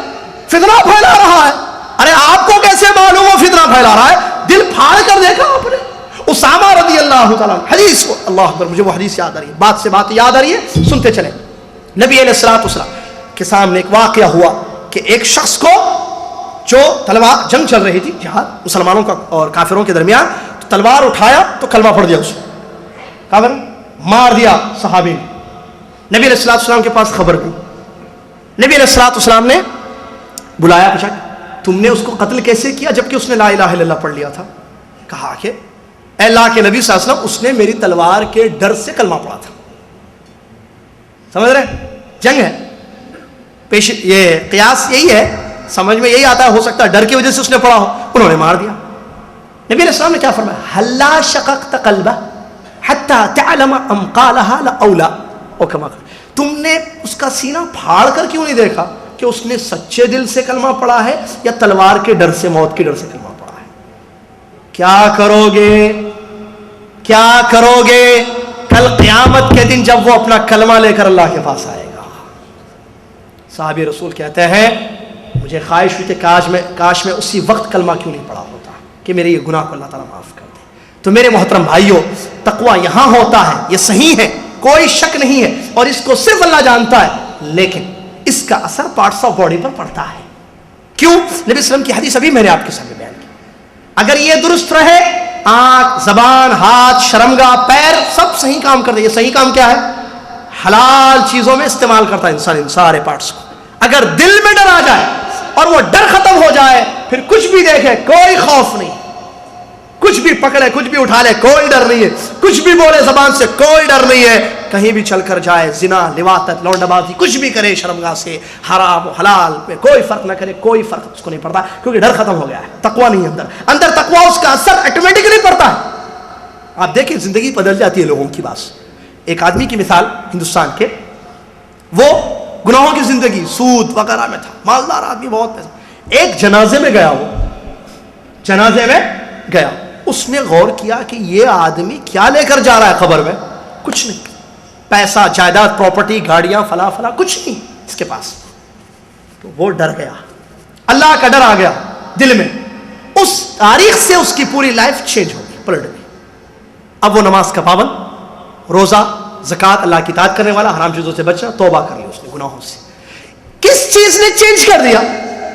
فتنہ پھیلا رہا ہے. ارے آپ کو کیسے معلوم ہو فتنہ پھیلا رہا ہے؟ دل پھاڑ کر دیکھا آپ نے؟ اسامہ رضی اللہ تعالیٰ حدیث کو, اللہ اکبر, مجھے وہ حدیث یاد آ رہی ہے, بات سے بات یاد آ رہی ہے, سنتے چلیں. نبی علیہ الصلوۃ والسلام کے سامنے ایک واقعہ ہوا کہ ایک شخص کو, جو تلوار, جنگ چل رہی تھی, جہاد مسلمانوں کا اور کافروں کے درمیان, تو تلوار اٹھایا تو کلمہ پڑھ دیا, اس نے کافر مار دیا صحابی نے. نبی علیہ الصلوۃ والسلام کے پاس خبر گئی. نبی علیہ الصلوۃ والسلام نے بلایا, پوچھا تم نے اس کو قتل کیسے کیا جبکہ اس نے لا الہ الا اللہ پڑھ لیا تھا؟ کہا کہ اے اللہ کے نبی صلی اللہ علیہ وسلم, اس نے میری تلوار کے ڈر سے کلمہ پڑھا تھا. سمجھ رہے, جنگ ہے, پیش یہ قیاس یہی ہے, سمجھ میں یہی آتا ہے, ہو سکتا ہے ڈر کی وجہ سے اس نے پڑھا ہو, انہوں نے مار دیا. نبی علیہ السلام نے کیا فرمایا؟ ہلا شققت قلبہ حتی تعلم ام قالها لاولا, او کما قال, تم نے اس کا سینہ پھاڑ کر کیوں نہیں دیکھا کہ اس نے سچے دل سے کلمہ پڑھا ہے یا تلوار کے ڈر سے، موت کے ڈر سے کلمہ پڑھا ہے. کیا کرو گے، کیا کرو گے کل قیامت کے دن جب وہ اپنا کلمہ لے کر اللہ کے پاس آئے گا؟ صحابی رسول کہتے ہیں مجھے خواہش ہوئی کہ کاش میں اسی وقت کلمہ کیوں نہیں پڑھا ہوتا کہ میرے یہ گناہ کو اللہ تعالیٰ معاف کر دے. تو میرے محترم بھائیوں، تقویٰ یہاں ہوتا ہے، یہ صحیح ہے، کوئی شک نہیں ہے، اور اس کو صرف اللہ جانتا ہے، لیکن اس کا اثر پارٹس آف باڈی پر پڑتا ہے. کیوں؟ نبی صلی اللہ علیہ وسلم کی حدیث ابھی میں نے آپ کے سامنے بیان کی. اگر یہ درست رہے، آنکھ، زبان، ہاتھ، شرمگاہ، پیر سب صحیح کام کرتے. یہ صحیح کام کیا ہے؟ حلال چیزوں میں استعمال کرتا ہے انسان ان سارے پارٹس کو. اگر دل میں ڈر آ جائے اور وہ ڈر ختم ہو جائے، پھر کچھ بھی دیکھے کوئی خوف نہیں، کچھ بھی پکڑے، کچھ بھی اٹھا لے کوئی ڈر نہیں ہے، کچھ بھی بولے زبان سے کوئی ڈر نہیں ہے، کہیں بھی چل کر جائے، زنا، لواطت، لونڈا بازی کچھ بھی کرے شرمگاہ سے، حرام و حلال پہ کوئی فرق نہ کرے، کوئی فرق اس کو نہیں پڑتا، کیونکہ ڈر ختم ہو گیا ہے. تقویٰ نہیں ہے اندر تقویٰ اس کا اثر آٹومیٹکلی پڑتا ہے. آپ دیکھیں زندگی بدل جاتی ہے لوگوں کی. بات ایک آدمی کی مثال ہندوستان کے، وہ گناہوں کی زندگی، سود وغیرہ میں تھا، مالدار آدمی، بہت پیسہ. ایک جنازے میں گیا، وہ جنازے میں گیا، اس نے غور کیا کہ یہ آدمی کیا لے کر جا رہا ہے قبر میں؟ کچھ نہیں، پیسہ، جائیداد، پراپرٹی، گاڑیاں، فلا فلا کچھ نہیں اس کے پاس. تو وہ ڈر گیا، اللہ کا ڈر آ گیا دل میں. اس تاریخ سے اس کی پوری لائف چینج ہو گئی، پلٹ گئی. اب وہ نماز کا پابند، روزہ، زکوٰۃ، اللہ کی اطاعت کرنے والا، حرام چیزوں سے بچنا، توبہ کر لی اس نے گناہوں سے. کس چیز نے چینج کر دیا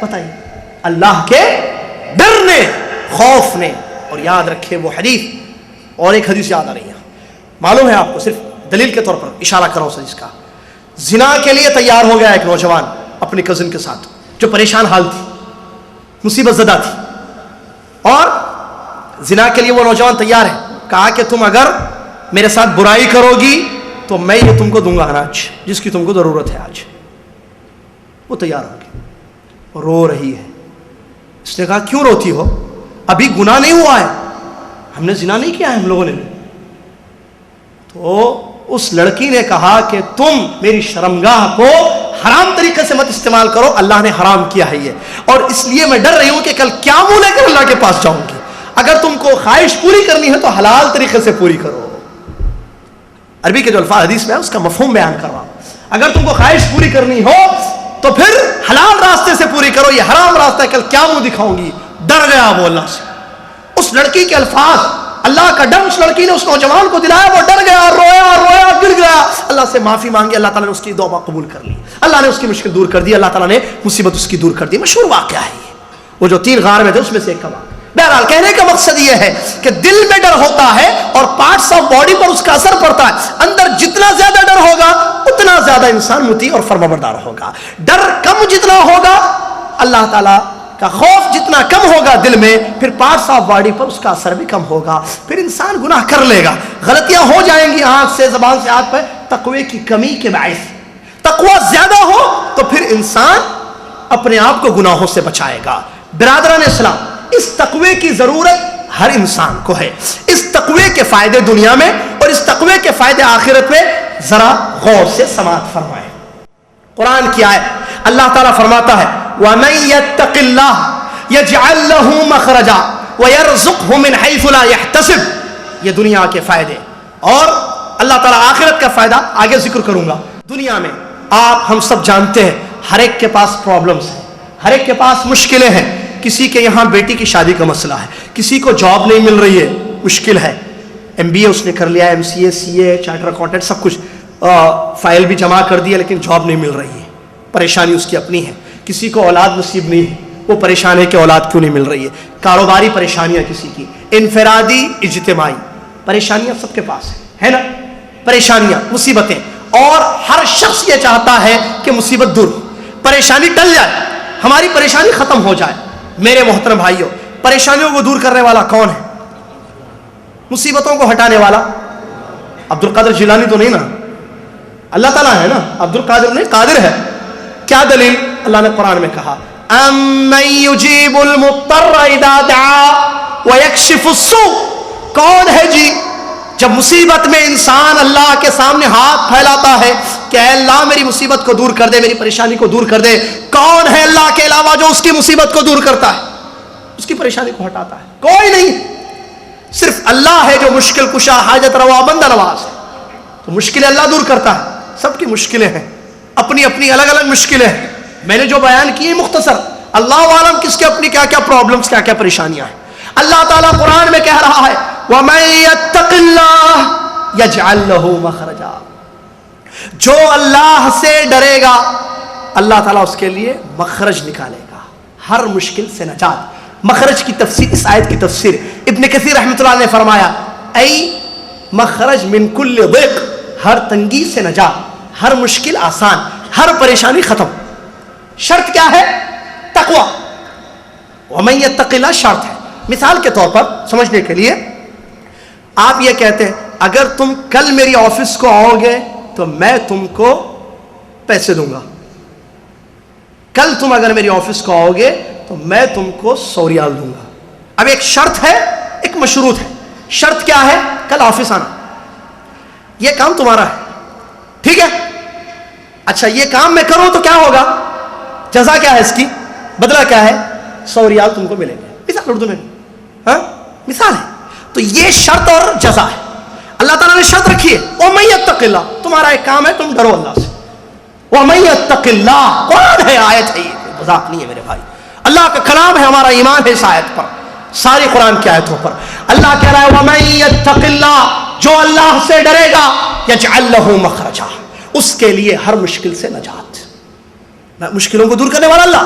بتائیے؟ اللہ کے ڈر نے، خوف نے. اور یاد رکھے وہ حدیث، اور ایک حدیث یاد آ رہی ہے، معلوم ہے آپ کو، صرف دلیل کے طور پر اشارہ کرو اس حدیث کا. زنا کے لیے تیار ہو گیا ایک نوجوان اپنی کزن کے ساتھ، جو پریشان حال تھی، مصیبت زدہ تھی، اور زنا کے لیے وہ نوجوان تیار ہے. کہا کہ تم اگر میرے ساتھ برائی کرو گی تو میں یہ تم کو دوں گا اناج جس کی تم کو ضرورت ہے آج. وہ تیار ہو گئی، رو رہی ہے. اس نے کہا کیوں روتی ہو؟ ابھی گناہ نہیں ہوا ہے، ہم نے زنا نہیں کیا ہے ہم لوگوں نے. تو اس لڑکی نے کہا کہ تم میری شرمگاہ کو حرام طریقے سے مت استعمال کرو، اللہ نے حرام کیا ہے یہ، اور اس لیے میں ڈر رہی ہوں کہ کل کیا منہ لے کر اللہ کے پاس جاؤں گی. اگر تم کو خواہش پوری کرنی ہے تو حلال طریقے سے پوری کرو. عربی کے جو الفاظ حدیث میں ہے اس کا مفہوم بیان کر رہا ہوں. اگر تم کو خواہش پوری کرنی ہو تو پھر حلال راستے سے پوری کرو، یہ حرام راستہ ہے، کل کیا منہ دکھاؤں گی. ڈر گیا وہ اللہ سے. اس لڑکی کے الفاظ، اللہ کا ڈر اس لڑکی نے اس نوجوان کو دلایا. وہ ڈر گیا، رویا رویا، گر گیا، اللہ سے معافی مانگی، اللہ تعالیٰ نے اس کی دعا قبول کر لی، اللہ نے اس کی مشکل دور کر دی، اللہ تعالیٰ نے مصیبت اس کی دور کر دی. مشہور واقعہ ہے یہ، وہ جو 3 غار میں تھے اس میں سے ایک کا واقعہ. بہرحال کہنے کا مقصد یہ ہے کہ دل میں ڈر ہوتا ہے اور پارٹس آف باڈی پر اس کا اثر پڑتا ہے. اندر جتنا زیادہ ڈر ہوگا اتنا زیادہ انسان مطیع اور فرمانبردار ہوگا. ڈر کم جتنا ہوگا، اللہ تعالیٰ کا خوف جتنا کم ہوگا دل میں، پھر پارٹس آف باڈی پر اس کا اثر بھی کم ہوگا. پھر انسان گناہ کر لے گا، غلطیاں ہو جائیں گی آنکھ سے، زبان سے، ہاتھ پہ، تقوی کی کمی کے باعث. تقوی زیادہ ہو تو پھر انسان اپنے آپ کو گناہوں سے بچائے گا. برادران اسلام، اس تقوی کی ضرورت ہر انسان کو ہے. اس تقوی کے فائدے دنیا میں اور اس تقوی کے فائدے آخرت میں ذرا غور سے سماعت فرمائیں. قرآن کی آیت، اللہ تعالیٰ فرماتا ہے وَمَن يَتَّقِ اللَّهَ يَجْعَل لَّهُ مَخْرَجًا وَيَرْزُقْهُ مِنْ حَيْثُ لَا يَحْتَسِبُ. یہ دنیا کے فائدے، اور اللہ تعالیٰ آخرت کا فائدہ آگے ذکر کروں گا. دنیا میں آپ ہم سب جانتے ہیں ہر ایک کے پاس پرابلمز ہیں، ہر ایک کے پاس مشکلیں ہیں. کسی کے یہاں بیٹی کی شادی کا مسئلہ ہے، کسی کو جاب نہیں مل رہی ہے، مشکل ہے. MBA اس نے کر لیا، MCA، CA، چارٹر اکاؤنٹنٹ، سب کچھ فائل بھی جمع کر دی ہے، لیکن جاب نہیں مل رہی ہے. پریشانی اس کی اپنی ہے. کسی کو اولاد نصیب نہیں ہے، وہ پریشان ہے کہ اولاد کیوں نہیں مل رہی ہے. کاروباری پریشانیاں کسی کی، انفرادی، اجتماعی پریشانیاں سب کے پاس ہے نا. پریشانیاں، مصیبتیں، اور ہر شخص یہ چاہتا ہے کہ مصیبت دور ہو، پریشانی ٹل جائے، ہماری پریشانی ختم ہو جائے. میرے محترم بھائیوں، پریشانیوں کو دور کرنے والا کون ہے؟ مصیبتوں کو ہٹانے والا عبد القادر جیلانی تو نہیں نا، اللہ تعالیٰ ہے نا. عبد القادر نہیں، قادر ہے. کیا دلیل؟ اللہ نے قرآن میں کہا اَمَّن يُجِيبُ الْمُضْطَرَّ إِذَا دَعَا وَيَكْشِفُ السُّوءَ. کون ہے جی جب مصیبت میں انسان اللہ کے سامنے ہاتھ پھیلاتا ہے کہ اے اللہ میری مصیبت کو دور کر دے، میری پریشانی کو دور کر دے، کون ہے اللہ کے علاوہ جو اس کی مصیبت کو دور کرتا ہے، اس کی پریشانی کو ہٹاتا ہے؟ کوئی نہیں، صرف اللہ ہے جو مشکل کشا، حاجت روا، بندہ نواز ہے۔ تو مشکلیں اللہ دور کرتا ہے۔ سب کی مشکلیں ہیں، اپنی اپنی الگ الگ مشکلیں ہیں، میں نے جو بیان کی مختصر، اللہ عالم کس کے اپنی کیا کیا پرابلمز، کیا کیا پریشانیاں ہیں۔ اللہ تعالیٰ قرآن میں کہہ رہا ہے وَمَن يَتَّقِ اللَّهَ يَجْعَلْ لَهُ مَخْرَجًا، جو اللہ سے ڈرے گا اللہ تعالیٰ اس کے لیے مخرج نکالے گا، ہر مشکل سے نجات۔ مخرج کی تفسیر، اس آیت کی تفسیر ابن کثیر رحمۃ اللہ نے فرمایا ای مخرج من کل ضیق، ہر تنگی سے نجات، ہر مشکل آسان، ہر پریشانی ختم۔ شرط کیا ہے؟ تقوی۔ وَمَن يَتَّقِ اللَّهَ شرط ہے۔ مثال کے طور پر سمجھنے کے لیے آپ یہ کہتے ہیں اگر تم کل میری آفس کو آؤ گے تو میں تم کو پیسے دوں گا، کل تم اگر میری آفس کو آؤ گے تو میں تم کو 100 ریال دوں گا۔ اب ایک شرط ہے، ایک مشروط ہے۔ شرط کیا ہے؟ کل آفس آنا، یہ کام تمہارا ہے، ٹھیک ہے؟ اچھا یہ کام میں کروں تو کیا ہوگا؟ جزا کیا ہے اس کی؟ بدلہ کیا ہے؟ 100 ریال تم کو ملیں گے۔ مثال اردو میں، ہاں مثال ہے۔ تو یہ شرط اور جزا ہے۔ اللہ تعالیٰ نے شرط رکھی ہے وَمَن يَتَّقِ اللَّهَ، تمہارا ایک کام ہے تم ڈرو اللہ سے۔ وَمَن يَتَّقِ اللَّهَ، قرآن ہے، آیت ہے، یہ مذاق نہیں ہے میرے بھائی، اللہ کا کلام ہے، ہمارا ایمان ہے اس آیت پر، ساری قرآن کی آیتوں پر۔ اللہ کہہ رہا ہے وَمَن يَتَّقِ اللَّهَ، جو اللہ سے ڈرے گا يَجْعَلْ لَهُ مَخْرَجًا، اس کے لیے ہر مشکل سے نجات، مشکلوں کو دور کرنے والا اللہ۔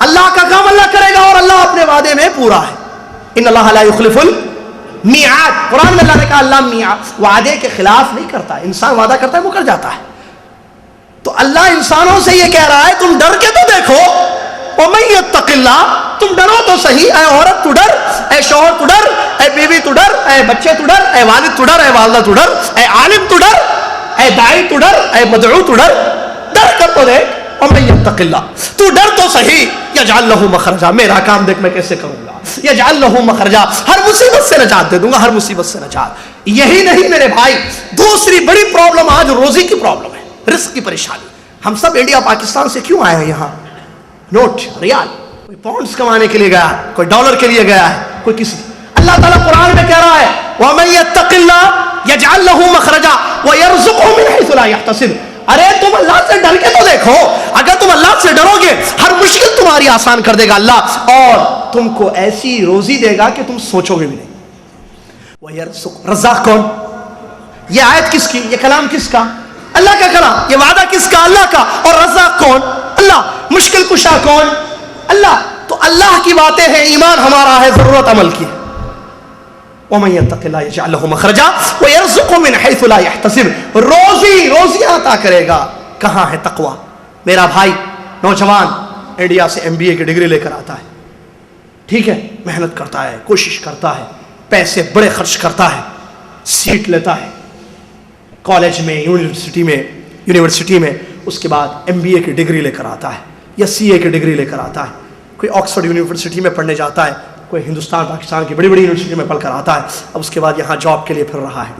اللہ کا کام اللہ کرے گا اور اللہ اپنے وعدے میں پورا ہے۔ ان اللہ لا یخلف المیعاد، قرآن میں اللہ نے کہا اللہ وعدے کے خلاف نہیں کرتا، انسان وعدہ کرتا ہے مکر جاتا ہے۔ تو اللہ انسانوں سے یہ کہہ رہا ہے تم ڈر کے تو دیکھو، وَمَن يَتَّقِ اللَّهَ، تم ڈرو تو صحیح، اے عورت تو ڈر، اے شوہر تو ڈر، اے بیوی تو ڈر، اے بچے تو ڈر، اے والد تو ڈر، اے والدہ تو ڈر، اے عالم تو ڈر، اے داعی تو ڈر، اے مدعو تو ڈر، ڈر کر تو دیکھ۔ وَمَن يَتَّقِ اللَّهَ، تو ڈر تو صحیح، يَجْعَلْ لَهُ مَخْرَجًا، میرا کام دیکھ میں کیسے کروں گا، يَجْعَلْ لَهُ مَخْرَجًا، ہر مصیبت سے نجات دے دوں گا، ہر مصیبت سے نجات۔ یہی نہیں میرے بھائی، دوسری بڑی پرابلم آج روزی کی پرابلم ہے، رزق کی پریشانی۔ ہم سب انڈیا پاکستان سے کیوں آئے ہیں یہاں؟ نوٹ، ریال، کوئی پاؤنڈز کمانے کے لیے گیا ہے، کوئی ڈالر کے لیے گیا ہے، کوئی کسی۔ اللہ تعالیٰ قرآن میں کہہ رہا ہے وَمَن يَتَّقِ اللَّهَ يَجْعَلْ لَهُ مَخْرَجًا وَيَرْزُقْهُ مِنْ حَيْثُ لَا يَحْتَسِبُ۔ ارے تم اللہ سے ڈر کے تو دیکھو، اگر تم اللہ سے ڈرو گے ہر مشکل تمہاری آسان کر دے گا اللہ، اور تم کو ایسی روزی دے گا کہ تم سوچو گے بھی نہیں۔ وَيَرْزُقْ، رزاق کون؟ یہ آیت کس کی؟ یہ کلام کس کا؟ اللہ کا کلام۔ یہ وعدہ کس کا؟ اللہ کا۔ اور رزاق کون؟ اللہ۔ مشکل کشا کون؟ اللہ۔ تو اللہ کی باتیں ہیں، ایمان ہمارا ہے، ضرورت عمل کی ہے۔ وَمَن يَتَّقِ اللَّهَ يَجْعَلْ لَهُ مَخْرَجًا وَيَرْزُقْهُ مِنْ حَيْثُ لَا يَحْتَسِبُ، روزی عطا کرے گا۔ کہاں ہے تقوی؟ میرا بھائی نوجوان انڈیا سے MBA کی ڈگری لے کر آتا ہے، ٹھیک ہے، محنت کرتا ہے، کوشش کرتا ہے، پیسے بڑے خرچ کرتا ہے، سیٹ لیتا ہے کالج میں، یونیورسٹی میں، اس کے بعد MBA کی ڈگری لے کر آتا ہے یا CA کی ڈگری لے کر آتا ہے، کوئی آکسفورڈ یونیورسٹی میں پڑھنے جاتا ہے، کوئی ہندوستان پاکستان کی بڑی بڑی یونیورسٹی میں پڑھ کر آتا ہے، اب اس کے بعد یہاں جاب کے لیے پھر رہا ہے،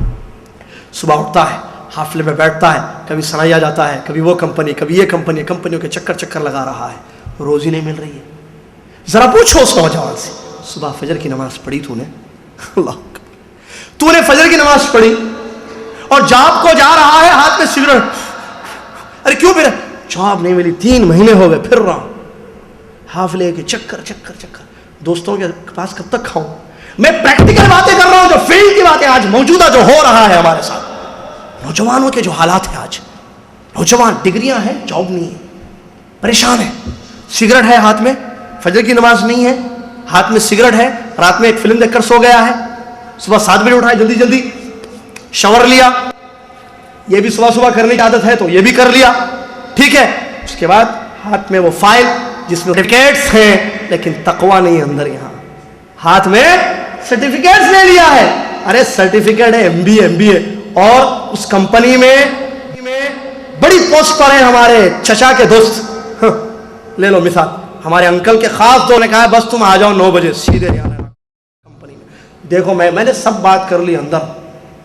صبح اٹھتا ہے، حافلے میں بیٹھتا ہے، کبھی سنایا جاتا ہے، کبھی وہ کمپنی، کبھی یہ کمپنی، کمپنیوں کے چکر لگا رہا ہے، روزی نہیں مل رہی ہے۔ ذرا پوچھو اس نوجوان سے، صبح فجر کی نماز پڑھی تو نے؟ اللہ، تو نے فجر کی نماز پڑھی اور جاب کو جا رہا ہے، ہاتھ میں سگریٹ، ارے کیوں پھر؟ جاب نہیں ملی، 3 مہینے ہو گئے پھر رہا ہوں، حافلے کے چکر، دوستوں کے پاس کب تک کھاؤں؟ میں پریکٹیکل باتیں کر رہا ہوں، جو فیلڈ کی باتیں آج موجودہ جو ہو رہا ہے ہمارے ساتھ، نوجوانوں کے جو حالات ہیں آج، نوجوان ڈگریاں ہیں، جاب نہیں ہے، پریشان ہے، سگریٹ ہے ہاتھ میں، فجر کی نماز نہیں ہے، ہاتھ میں سگریٹ ہے، رات میں ایک فلم دیکھ کر سو گیا ہے، صبح 7 بجے اٹھا ہے، جلدی شاور لیا، یہ بھی صبح کرنے کی عادت ہے تو یہ بھی کر لیا، ٹھیک ہے، اس کے بعد ہاتھ میں وہ فائل جس میں سرٹیفکیٹس ہیں لیکن تقوی نہیں اندر، یہاں ہاتھ میں سرٹیفکیٹس لے لیا ہے، ارے سرٹیفکیٹ ہے MBA اور اس کمپنی میں بڑی پوسٹ پر ہیں ہمارے چچا کے دوست، لے لو مثال، ہمارے انکل کے خاص دوست نے کہا بس تم آ جاؤ 9 بجے سیدھے یہاں کمپنی میں، دیکھو میں نے سب بات کر لی اندر،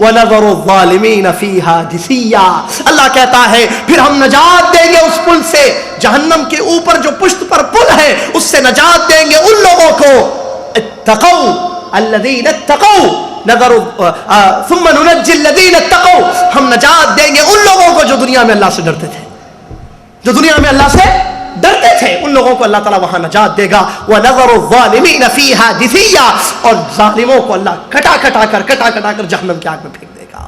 وَنَذَرُ الظَّالِمِينَ فِيهَا جِثِيًّا. اللہ کہتا ہے پھر ہم نجات دیں گے اس پل سے، جہنم کے اوپر جو پشت پر پل ہے اس سے نجات دیں گے ان لوگوں کو اتقوا الذین اتقوا ثم ننجی الذین اتقوا. ہم نجات دیں گے ان لوگوں کو جو دنیا میں اللہ سے ڈرتے تھے، جو دنیا میں اللہ سے ڈرتے تھے، ان لوگوں کو اللہ تعالیٰ وہاں نجات دے گا. وَنَذَرُ الظَّالِمِينَ فِيهَا جِثِيًّا. اور ظالموں کو اللہ کٹا کٹا کر جہنم کی آگ میں پھینک دے گا.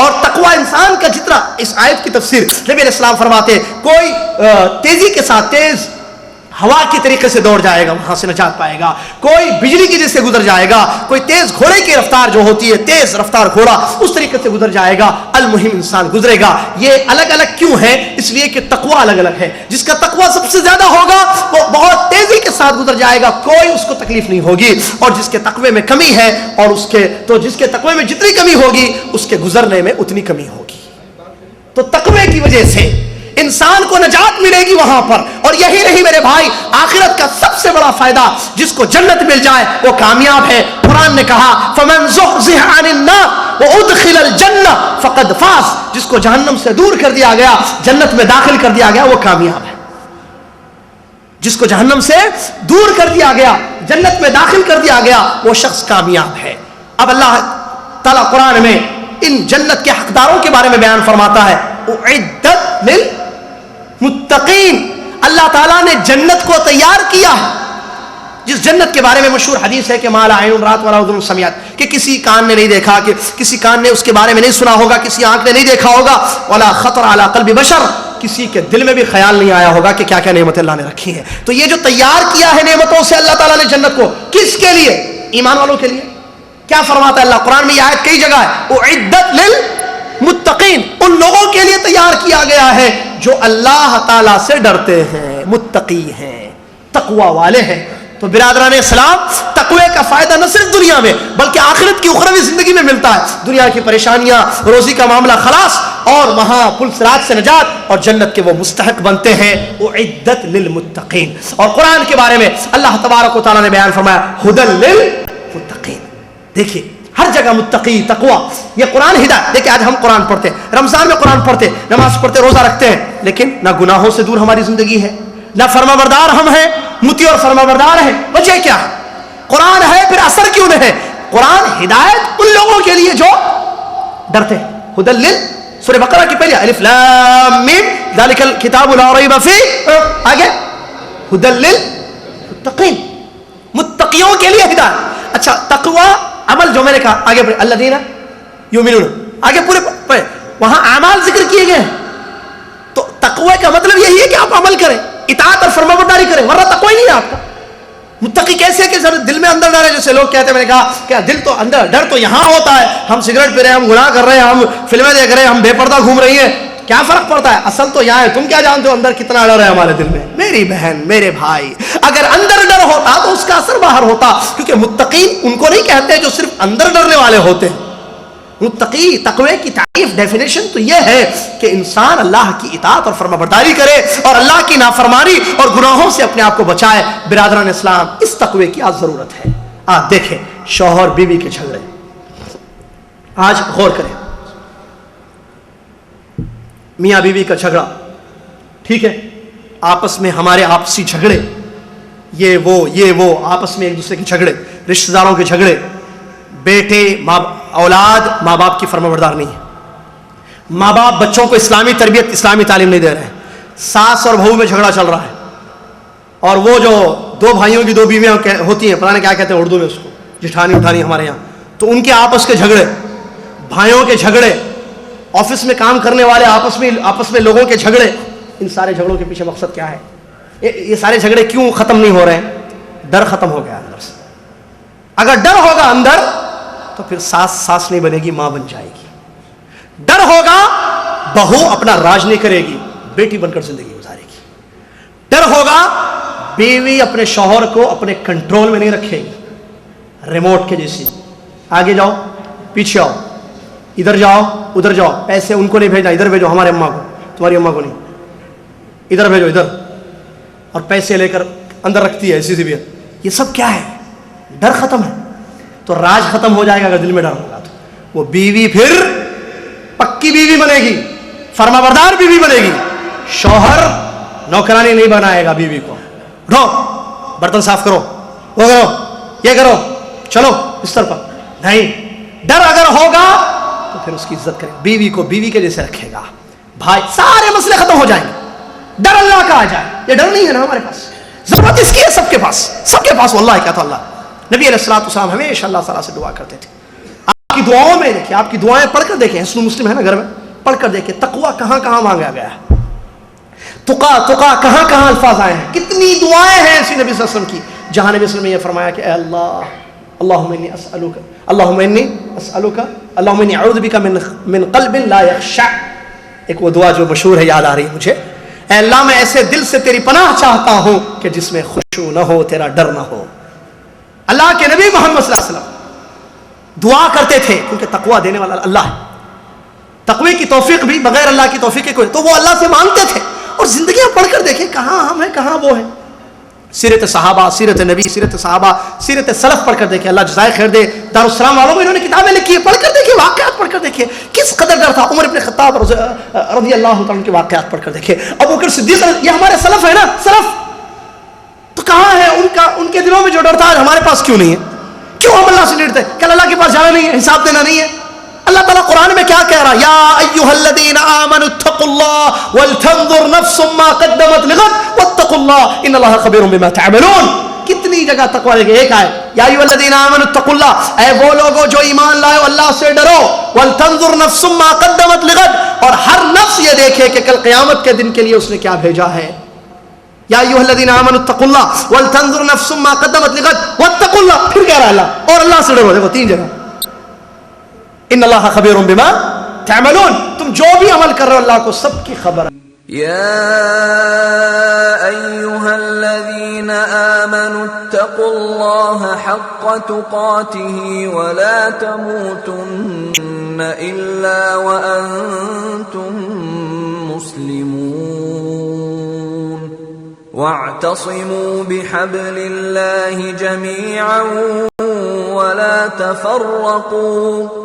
اور تقوی انسان کا جتنا، اس آیت کی تفسیر نبی علیہ السلام فرماتے ہیں کوئی تیزی کے ساتھ تیز ہوا کی طریقے سے دوڑ جائے گا وہاں سے نجات پائے گا، کوئی بجلی کی جیسے گزر جائے گا، کوئی تیز گھوڑے کی رفتار جو ہوتی ہے تیز رفتار گھوڑا اس طریقے سے گزر جائے گا. المہم انسان گزرے گا. یہ الگ الگ کیوں ہے؟ اس لیے کہ تقوی الگ الگ ہے. جس کا تقوی سب سے زیادہ ہوگا وہ بہت تیزی کے ساتھ گزر جائے گا، کوئی اس کو تکلیف نہیں ہوگی. اور جس کے تقوی میں کمی ہے اور جس کے تقوی میں جتنی کمی ہوگی اس کے گزرنے میں اتنی کمی ہوگی. تو تقوی کی وجہ سے انسان کو نجات ملے گی وہاں پر. اور یہی نہیں میرے بھائی، آخرت کا سب سے بڑا فائدہ جس کو جنت مل جائے وہ کامیاب ہے. قرآن نے کہا فَمَنْ زُحْزِحَ عَنِ النَّارِ وَأُدْخِلَ الْجَنَّةَ فَقَدْ فَازَ. جس کو جہنم سے دور کر دیا گیا، جنت میں داخل کر دیا گیا، وہ کامیاب ہے. جس کو جہنم سے دور کر دیا گیا، جنت میں داخل کر دیا گیا، وہ شخص کامیاب ہے. اب اللہ تعالیٰ قرآن میں ان جنت کے حقداروں کے بارے میں بیان فرماتا ہے اعدت للمتقین. اللہ تعالیٰ نے جنت کو تیار کیا ہے، جس جنت کے بارے میں مشہور حدیث ہے کہ ما لا عین رات ولا اذن سمعت، کہ کسی کان نے نہیں دیکھا، کہ کسی کان نے اس کے بارے میں نہیں سنا ہوگا، کسی آنکھ نے نہیں دیکھا ہوگا، ولا خطر علی قلب بشر، کسی کے دل میں بھی خیال نہیں آیا ہوگا کہ کیا کیا نعمتیں اللہ نے رکھی ہیں. تو یہ جو تیار کیا ہے نعمتوں سے اللہ تعالیٰ نے جنت کو، کس کے لیے؟ ایمان والوں کے لیے. کیا فرماتا ہے اللہ قرآن میں؟ یہ آیت کئی جگہ ہے اعدت للمتقین، ان لوگوں کے لیے تیار کیا گیا ہے جو اللہ تعالیٰ سے ڈرتے ہیں، متقی ہیں، تقوی والے ہیں. تو برادران اسلام، تقوی کا فائدہ نہ صرف دنیا میں بلکہ آخرت کی اخروی زندگی میں ملتا ہے. دنیا کی پریشانیاں، روزی کا معاملہ خلاص، اور وہاں پل صراط سے نجات، اور جنت کے وہ مستحق بنتے ہیں. اعدت للمتقین. اور قرآن کے بارے میں اللہ تبارک و تعالیٰ نے بیان فرمایا ہدی للمتقین. دیکھیے ہر جگہ متقی، تقوی، یہ قرآن ہدایت. دیکھیں آج ہم قرآن پڑھتے ہیں، رمضان میں قرآن پڑھتے، نماز پڑھتے، روزہ رکھتے ہیں، لیکن نہ گناہوں سے دور ہماری زندگی ہے، نہ فرما بردار ہم ہیں، متی اور فرما بردار ہیں. وجہ کیا ہے؟ قرآن ہے، پھر اثر کیوں نہیں ہے؟ قرآن ہدایت ان لوگوں کے لیے جو ڈرتے ہیں. ہدی لل، سورہ بقرہ کی پہلی الف لام میم ذالک الکتاب لا ریب فیہ، آگے ہدی للمتقین، متقیوں کے لیے ہدایت. اچھا تقوی عمل جو میں نے کہا آگے پڑھے الذین یؤمنون، آگے پورے پڑھے، وہاں اعمال ذکر کیے گئے ہیں. تو تقوی کا مطلب یہی ہے کہ آپ عمل کریں، اطاعت اور فرمانبرداری کریں، ورنہ تقوی نہیں ہے آپ کا. متقی کیسے کہ دل میں اندر ڈر ہے، جیسے لوگ کہتے ہیں، میں نے کہا کہ دل تو اندر، ڈر تو یہاں ہوتا ہے، ہم سگریٹ پی رہے ہیں، ہم گناہ کر رہے ہیں، ہم فلمیں دیکھ رہے ہیں، ہم بے پردہ گھوم رہی ہیں، کیا فرق پڑتا ہے؟ اصل تو یہاں ہے. تم کیا جانتے ہو اندر کتنا ڈر ہے ہمارے دل میں؟ میری بہن، میرے بھائی، اگر اندر ڈر ہوتا تو اس کا اثر باہر ہوتا. کیونکہ متقین ان کو نہیں کہتے جو صرف اندر ڈرنے والے ہوتے ہیں. متقی، تقوی کی تعریف، ڈیفینیشن تو یہ ہے کہ انسان اللہ کی اطاعت اور فرمانبرداری کرے اور اللہ کی نافرمانی اور گناہوں سے اپنے آپ کو بچائے. برادران اسلام، اس تقوی کی آج ضرورت ہے. آج دیکھیں شوہر بیوی کے جھگڑے، آج غور کریں، میاں بیوی کا جھگڑا، ٹھیک ہے، آپس میں ہمارے آپسی جھگڑے، یہ وہ آپس میں ایک دوسرے کے جھگڑے، رشتہ داروں کے جھگڑے، بیٹے اولاد ماں باپ کی فرمانبردار نہیں ہے، ماں باپ بچوں کو اسلامی تربیت، اسلامی تعلیم نہیں دے رہے ہیں، ساس اور بہو میں جھگڑا چل رہا ہے، اور وہ جو دو بھائیوں کی دو بیویاں ہوتی ہیں، پتہ نہیں کیا کہتے ہیں اردو میں اس کو، جٹھانی اٹھانی ہمارے یہاں، تو ان کے آپس کے جھگڑے، بھائیوں کے جھگڑے، آفس میں کام کرنے والے آپس میں لوگوں کے جھگڑے. ان سارے جھگڑوں کے پیچھے مقصد کیا ہے؟ یہ سارے جھگڑے کیوں ختم نہیں ہو رہے ہیں؟ ڈر ختم ہو گیا اندر سے. اگر ڈر ہوگا اندر تو پھر ساس نہیں بنے گی، ماں بن جائے گی. ڈر ہوگا بہو اپنا راج نہیں کرے گی، بیٹی بن کر زندگی گزارے گی. ڈر ہوگا بیوی اپنے شوہر کو اپنے کنٹرول میں نہیں رکھے گی، ریموٹ کے جیسی، آگے جاؤ پیچھے آؤ، ادھر جاؤ ادھر جاؤ، پیسے ان کو نہیں بھیجنا، ادھر بھیجو ہمارے اماں کو، تمہاری اماں کو نہیں، ادھر بھیجو ادھر، اور پیسے لے کر اندر رکھتی ہے ایسی سی بھی. یہ سب کیا ہے؟ ڈر ختم ہے. تو راج ختم ہو جائے گا اگر دل میں ڈر ہوگا تو. وہ بیوی پھر پکی بیوی بنے گی, فرما بردار بیوی بنے گی. شوہر نوکرانی نہیں بنائے گا بیوی کو, اٹھو برتن صاف کرو, وہ کرو, یہ کرو, چلو بستر پر. نہیں, ڈر اگر ہوگا تو پھر اس کی عزت کرے, بیوی کو بیوی کے جیسے رکھے گا. بھائی سارے مسئلے ختم ہو جائیں گے, ڈر اللہ کا آ جائے. یہ ڈر نہیں ہے نا ہمارے پاس, ضرورت اس کی ہے سب کے پاس, سب کے پاس. واللہ کیا تو اللہ نبی علیہ الصلوۃ والسلام ہمیشہ اللہ تعالیٰ سے دعا کرتے تھے. آپ کی دعاؤں میں دیکھیں, آپ کی دعائیں پڑھ کر دیکھیں, حسن مسلم ہے نا گھر میں, پڑھ کر دیکھیں تقویٰ کہاں کہاں مانگا گیا ہے, تقا کہاں کہاں الفاظ آئے ہیں, کتنی دعائیں ہیں ایسی نبی صلی اللہ علیہ وسلم کی جہاں نبی صلی اللہ علیہ وسلم نے یہ فرمایا کہ اے اللہ, اللہم انی اسألوک, اللہم انی اسألوک, اللہم انی اعوذ بک من قلب لا یخشع. ایک وہ دعا جو مشہور ہے, یاد آ رہی ہے مجھے, اے اللہ میں ایسے دل سے تیری پناہ چاہتا ہوں کہ جس میں خشوع نہ ہو, تیرا ڈر نہ ہو. اللہ کے نبی محمد صلی اللہ علیہ وسلم دعا کرتے تھے کیونکہ تقویٰ دینے والا اللہ ہے. تقوی کی توفیق بھی بغیر اللہ کی توفیق کے کوئی, تو وہ اللہ سے مانگتے تھے. اور زندگیاں پڑھ کر دیکھیں کہاں ہم ہیں کہاں وہ ہیں. سیرت صحابہ, سیرت نبی, سیرت صحابہ, سیرت سلف پڑھ کر دیکھیں, اللہ جزائے خیر دے. دارالسلام والوں میں انہوں نے کتابیں لکھی ہیں, پڑھ کر دیکھیں, واقعات پڑھ کر دیکھیں کس قدر ڈر تھا. عمر ابن خطاب رضی اللہ تعالیٰ کے واقعات پڑھ کر دیکھیں, ابو بکر صدیق, یہ ہمارے سلف ہے نا, سلف. تو کہاں ہے ان کے دلوں میں جو ڈر تھا, آج ہمارے پاس کیوں نہیں ہے؟ کیوں ہم اللہ سے ڈرتے ہیں؟ کل اللہ کے پاس جانا نہیں ہے, حساب دینا نہیں ہے. اللہ تعالیٰ قرآن میں کیا کہہ رہا ہے, یا ایھا الذین آمنوا اتقوا اللہ ولتنظر نفس ما قدمت لغد واتقوا اللہ ان اللہ خبیر بما تعملون. کتنی جگہ تقویٰ دیکھیں, ایک آئے یا ایھا الذین آمنوا اتقوا اللہ, اے وہ لوگوں جو ایمان لائے ہو اللہ سے ڈرو. ولتنظر نفس ما قدمت لغد, اور ہر نفس یہ دیکھے کہ کل قیامت کے دن کے لیے اس نے کیا بھیجا ہے. یا ایھا الذین آمنوا اتقوا اللہ ولتنظر نفس ما قدمت لغد واتقوا اللہ. پھر کہہ رہا ہے اللہ, اور اللہ سے ڈرو. دیکھو تین جگہ, ان اللہ خبیر بما تعملون, تم جو بھی عمل کر رہے ہو اللہ کو سب کی خبر ہے. يا أيها الذين آمنوا اتقوا الله حق تقاته ولا تموتن إلا وأنتم مسلمون واعتصموا بحبل الله جميعا ولا تفرقوا